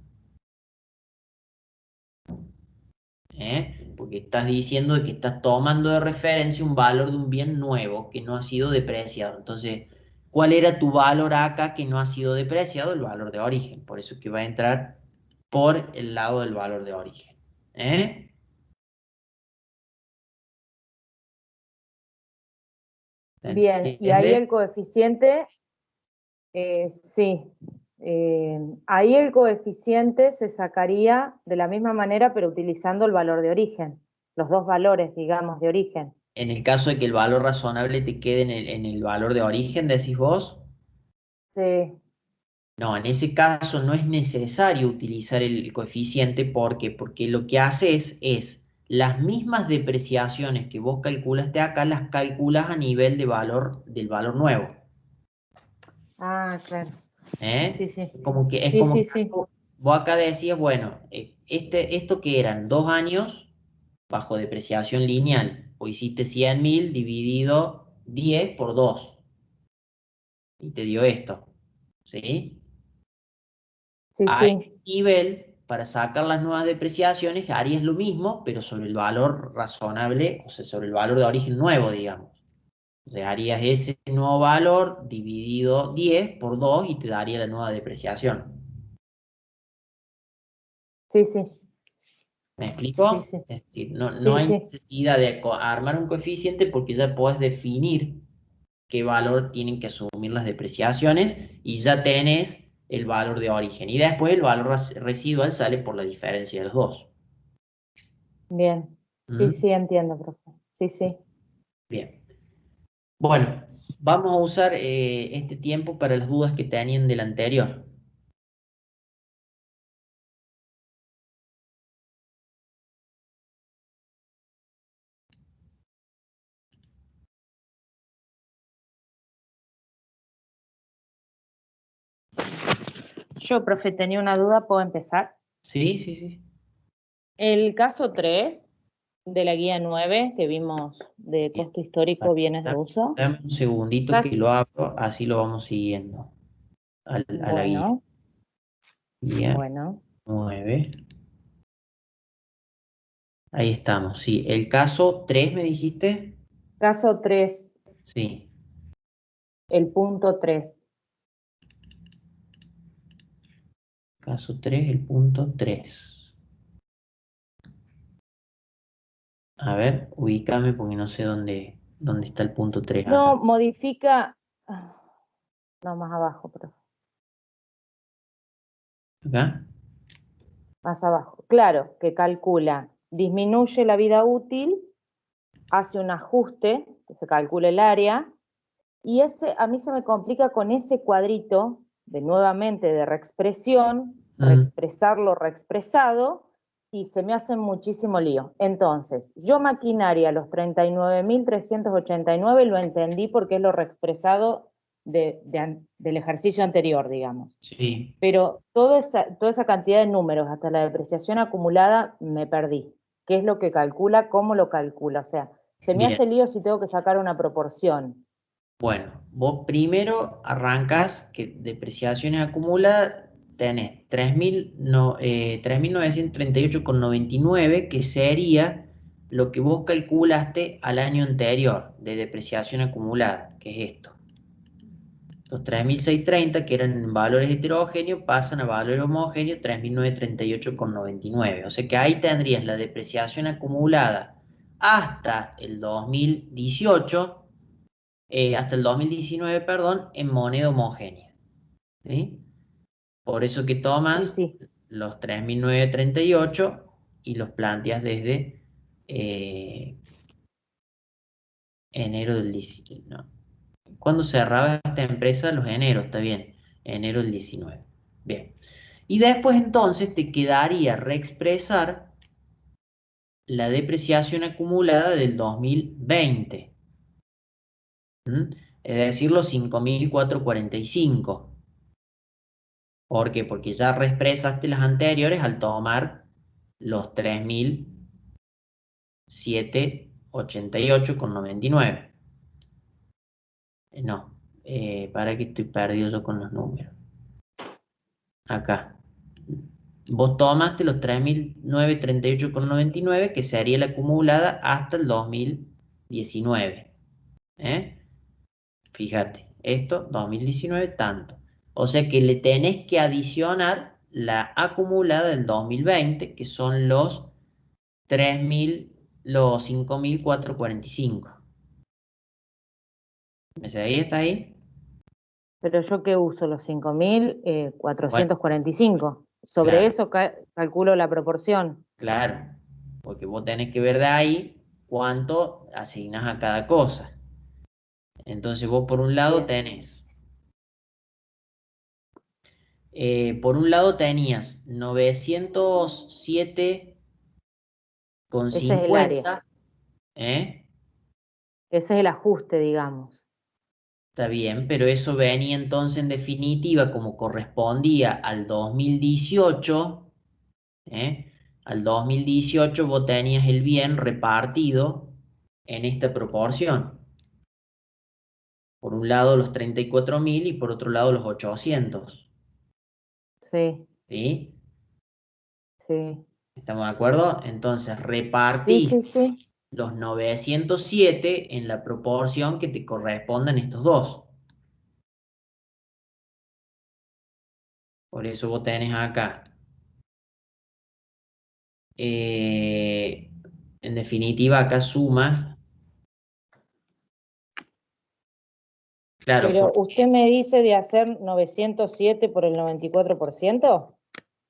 Porque estás diciendo que estás tomando de referencia un valor de un bien nuevo que no ha sido depreciado. Entonces, ¿cuál era tu valor acá que no ha sido depreciado? El valor de origen. Por eso es que va a entrar por el lado del valor de origen. ¿Se Bien, y ahí entiende? el coeficiente, sí, ahí el coeficiente se sacaría de la misma manera, pero utilizando el valor de origen, los dos valores, digamos, de origen. En el caso de que el valor razonable te quede en el valor de origen, decís vos. Sí. No, en ese caso no es necesario utilizar el coeficiente porque lo que haces es las mismas depreciaciones que vos calculaste acá, las calculas a nivel del valor nuevo. Ah, claro. Sí, sí. Como que, es Sí, como sí, que sí. vos acá decías, bueno, esto que eran 2 años bajo depreciación lineal, o hiciste 100.000 dividido 10 por 2, y te dio esto, ¿sí? Sí, A sí. este nivel, para sacar las nuevas depreciaciones, harías lo mismo, pero sobre el valor razonable, o sea, sobre el valor de origen nuevo, digamos. O sea, harías ese nuevo valor dividido 10 por 2 y te daría la nueva depreciación. Sí, sí. ¿Me explico? Sí, sí. Es decir, no Sí, hay sí. necesidad de armar un coeficiente porque ya podés definir qué valor tienen que asumir las depreciaciones y ya tenés el valor de origen. Y después el valor residual sale por la diferencia de los dos. Bien. Sí, ¿Mm? sí, entiendo, profe. Sí, sí. Bien. Bueno, vamos a usar este tiempo para las dudas que tenían del anterior. Yo, profe, tenía una duda, ¿puedo empezar? Sí, sí, sí. El caso 3 de la guía 9 que vimos de Bien. costo histórico, bienes de uso. Dame un segundito que lo abro, así lo vamos siguiendo. A la guía. Bueno, Guía bueno. 9. Ahí estamos, sí. El caso 3, ¿me dijiste? Caso 3, Sí. el punto 3. Caso 3, el punto 3. A ver, ubícame porque no sé dónde está el punto 3 No, acá. modifica. No, más abajo, profe. ¿Acá? Más abajo. Claro, que calcula, disminuye la vida útil, hace un ajuste, que se calcula el área, y ese a mí se me complica con ese cuadrito de nuevamente de reexpresión, reexpresar lo reexpresado, y se me hace muchísimo lío. Entonces, yo maquinaria los 39.389 lo entendí porque es lo reexpresado del ejercicio anterior, digamos. Sí. Pero toda esa cantidad de números, hasta la depreciación acumulada, me perdí. ¿Qué es lo que calcula? ¿Cómo lo calcula? O sea, se me Bien. hace lío si tengo que sacar una proporción. Bueno, vos primero arrancas que depreciaciones acumuladas tenés 3.938,99, que sería lo que vos calculaste al año anterior de depreciación acumulada, que es esto. Los 3.630, que eran valores heterogéneos, pasan a valor homogéneo 3.938,99. O sea que ahí tendrías la depreciación acumulada hasta el 2018. Hasta el 2019, perdón, en moneda homogénea. ¿Sí? Por eso que Sí, tomas sí. los 3.938 y los planteas desde eh, enero del 19. No. ¿Cuándo cerraba esta empresa? Los eneros, está bien. Enero del 19. Bien. Y después entonces te quedaría reexpresar la depreciación acumulada del 2020. ¿Mm? Es decir, los 5.445. ¿Por qué? Porque ya reexpresaste las anteriores al tomar los 3.788,99. No, para que estoy perdido yo con los números. Acá. Vos tomaste los 3.938,99, que sería la acumulada hasta el 2019. ¿Eh? Fíjate, esto 2019 tanto. O sea que le tenés que adicionar la acumulada del 2020, que son los 5.445. ¿Me seguís? ¿Está ahí? Pero yo qué uso, los Bueno, 5.445. Sobre claro, eso calculo la proporción. claro. Porque vos tenés que ver de ahí cuánto asignás a cada cosa. Entonces vos por un lado Bien. tenés, por un lado tenías 907,50. Ese es el área. ¿Eh? Ese es el ajuste, digamos. Está bien, pero eso venía entonces en definitiva como correspondía al 2018, ¿eh? Al 2018 vos tenías el bien repartido en esta proporción. Por un lado los 34.000 y por otro lado los 800. Sí, ¿Sí? sí. ¿Estamos de acuerdo? Entonces Sí, repartís sí, sí. los 907 en la proporción que te correspondan estos dos. Por eso vos tenés acá. En definitiva, acá sumas. Claro, Pero usted me dice de hacer 907 por el 94%,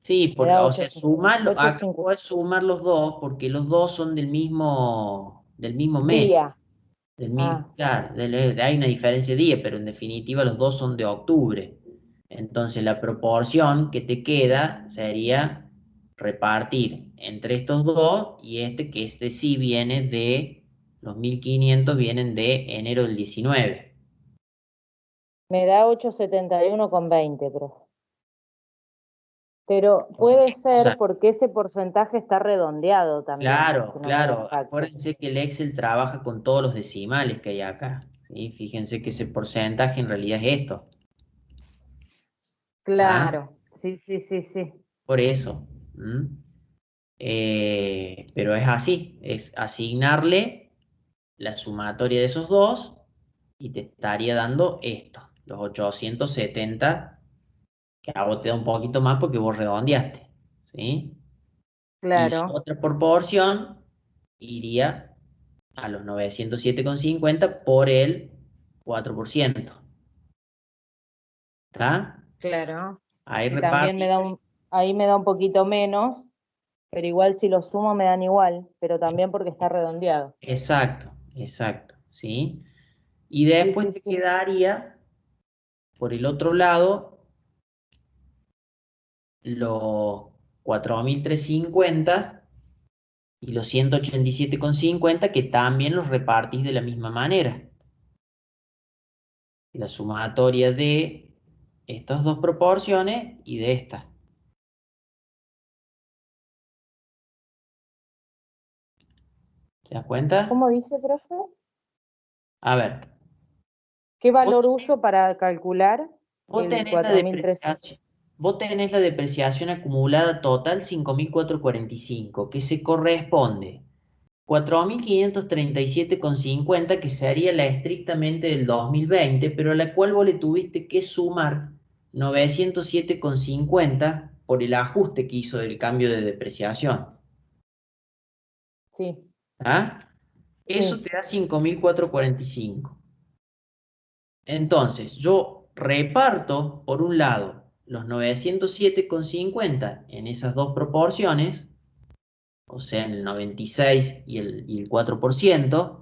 sí, me porque, da o sea, sumarlo, acá 850 puedes sumar los dos porque los dos son del mismo mes. día. Ah, Claro, hay una diferencia de día, pero en definitiva los dos son de octubre. Entonces la proporción que te queda sería repartir entre estos dos y este, que este sí viene de, los 1.500 vienen de enero del 19. me da 871,20, pero puede O sea, ser porque ese porcentaje está redondeado también, claro, que no me da claro. exacto. Acuérdense que el Excel trabaja con todos los decimales que hay acá. ¿Sí? Fíjense que ese porcentaje en realidad es esto. ¿Ah? Claro, sí, sí, sí, sí. Por eso. ¿Mm? Pero es así, es asignarle la sumatoria de esos dos y te estaría dando esto, los 870, que a vos te da un poquito más porque vos redondeaste, ¿sí? Y la Claro, otra proporción iría a los 907,50 por el 4%. ¿Está? claro. Ahí Y también repartí. ahí me da un poquito menos, pero igual si lo sumo me dan igual, pero también porque está redondeado. Exacto, exacto, ¿sí? Y Sí, después sí, te sí. quedaría, por el otro lado, los 4.350 y los 187,50 que también los repartís de la misma manera. La sumatoria de estas dos proporciones y de esta. ¿Te das cuenta? ¿Cómo dice, profe? A ver, ¿Qué vos valor tenés, uso para calcular vos el tenés la 4.300? depreciación. Vos tenés la depreciación acumulada total 5.445, que se corresponde 4.537,50, que sería la estrictamente del 2020, pero a la cual vos le tuviste que sumar 907,50 por el ajuste que hizo del cambio de depreciación. Sí, ¿Ah? Eso sí. te da 5.445. Entonces, yo reparto, por un lado, los 907,50 en esas dos proporciones, o sea, en el 96 y el 4%.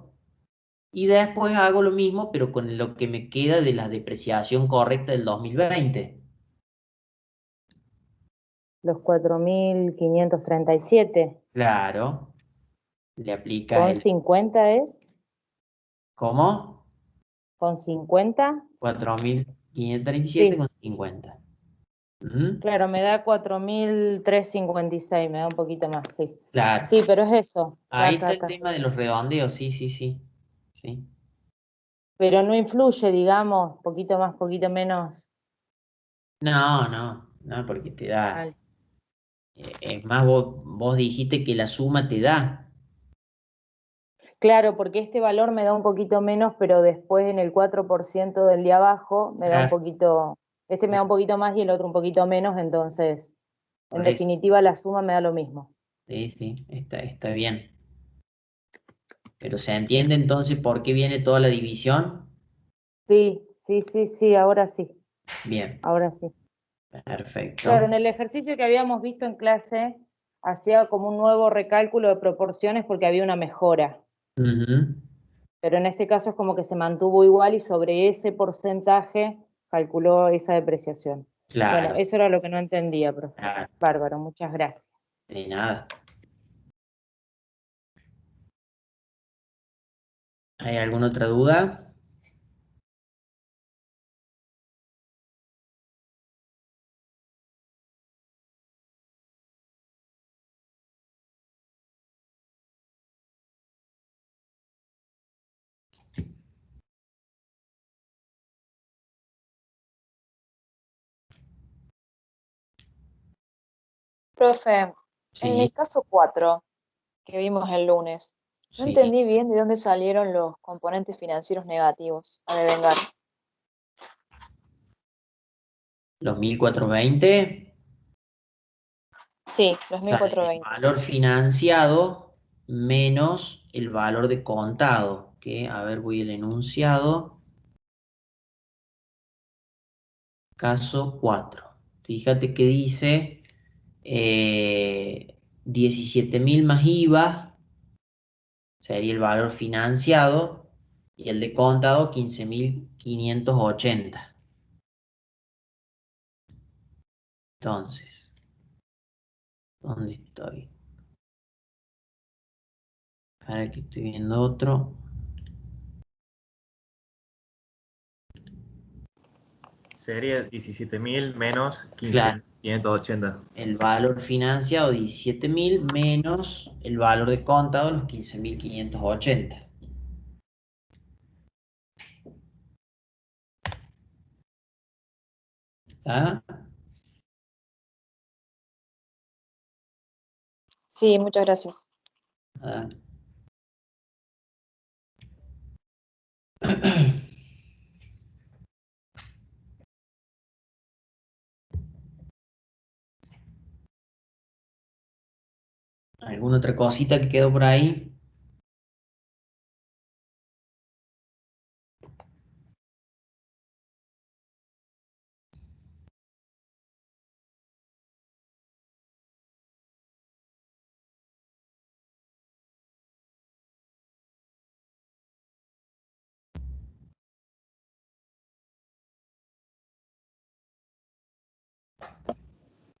Y después hago lo mismo, pero con lo que me queda de la depreciación correcta del 2020. Los 4.537 Claro, le aplicas con el... 50 es, ¿Cómo? con 50. 4.537 Sí, con 50. ¿Mm? claro, me da 4.356, me da un poquito más, sí. Claro. Sí, pero es eso, Ahí acá, está el acá. tema de los redondeos, sí, sí, sí. Sí. Pero no influye, digamos, poquito más, poquito menos. No, no, no, porque te da. Vale. Es más, vos dijiste que la suma te da. Claro, porque este valor me da un poquito menos, pero después en el 4% del de abajo me da un Claro, poquito, este me da un poquito más y el otro un poquito menos, entonces, en por eso. definitiva, la suma me da lo mismo. Sí, sí, está bien. Pero ¿se entiende entonces por qué viene toda la división? Sí, sí, sí, sí, ahora sí, Bien, ahora sí. Claro, perfecto. en el ejercicio que habíamos visto en clase, hacía como un nuevo recálculo de proporciones porque había una mejora, Ujú, pero en este caso es como que se mantuvo igual y sobre ese porcentaje calculó esa depreciación. Bueno, claro, eso era lo que no entendía, profe. claro. Bárbaro, muchas gracias. De nada. ¿Hay alguna otra duda? Profe, en el Sí, caso 4 que vimos el lunes, no sí. entendí bien de dónde salieron los componentes financieros negativos a devengar. Los 1420 Sí, los salen el 1420. valor financiado menos el valor de contado, que, a ver, voy al enunciado, caso 4. Fíjate que dice 17.000 más IVA, sería el valor financiado, y el de contado 15.580. Entonces, ¿dónde estoy? Ahora que estoy viendo otro. Sería 17.000 menos Claro, 15.580. el valor financiado 17.000 menos el valor de contado los 15.580. ¿Ah? Sí, muchas gracias. Ah. ¿Alguna otra cosita que quedó por ahí?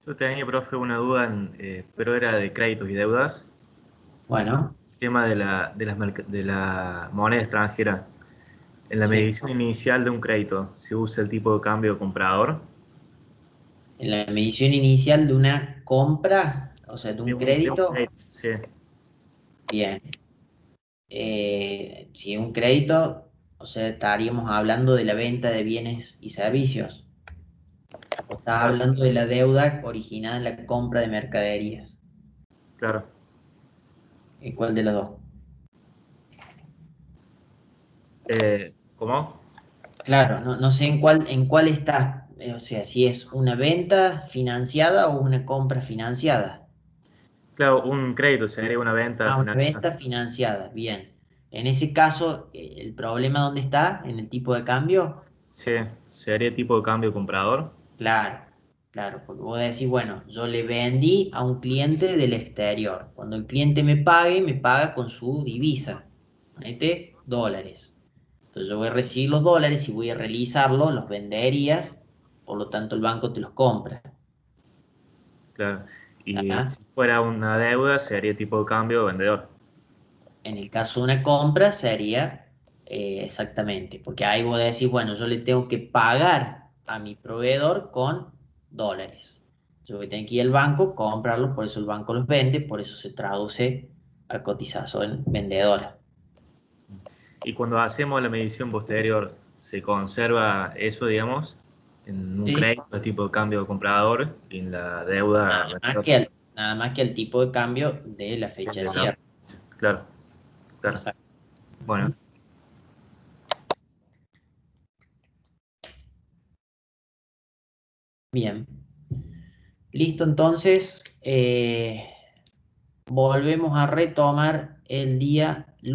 Yo tenía, profe, una duda, pero era de créditos y deudas. Bueno, El tema de la moneda extranjera. En la sí. medición inicial de un crédito, ¿se usa el tipo de cambio comprador? En la medición inicial de una compra, o sea, de un De un crédito, crédito, sí, bien. Si es un crédito, o sea, estaríamos hablando de la venta de bienes y servicios. O estás claro, hablando de la deuda originada en la compra de mercaderías. claro. ¿Cuál de los dos? ¿Cómo? Claro, no sé en cuál está, o sea, si es una venta financiada o una compra financiada. Claro, un crédito sería una venta Ah, una financiera. venta financiada, bien. En ese caso, ¿el problema dónde está? ¿En el tipo de cambio? Sí, sería tipo de cambio comprador. Claro, claro, porque vos decís, bueno, yo le vendí a un cliente del exterior. Cuando el cliente me pague, me paga con su divisa, ponete dólares. Entonces yo voy a recibir los dólares y voy a realizarlo, los venderías, por lo tanto el banco te los compra. Claro. Y ¿Ah? si fuera una deuda, sería tipo de cambio vendedor. En el caso de una compra sería exactamente, porque ahí vos decís, bueno, yo le tengo que pagar a mi proveedor con dólares. Yo voy a tener que ir al banco, comprarlos, por eso el banco los vende, por eso se traduce a cotización vendedora. Y cuando hacemos la medición posterior, ¿se conserva eso, digamos, en un ¿Sí? crédito de tipo de cambio comprador y en la deuda vendedor? Nada más que al tipo de cambio de la Sí, fecha de de la- cierre. Claro, claro. Exacto. Bueno, Bien. Listo, entonces, volvemos a retomar el día lunes.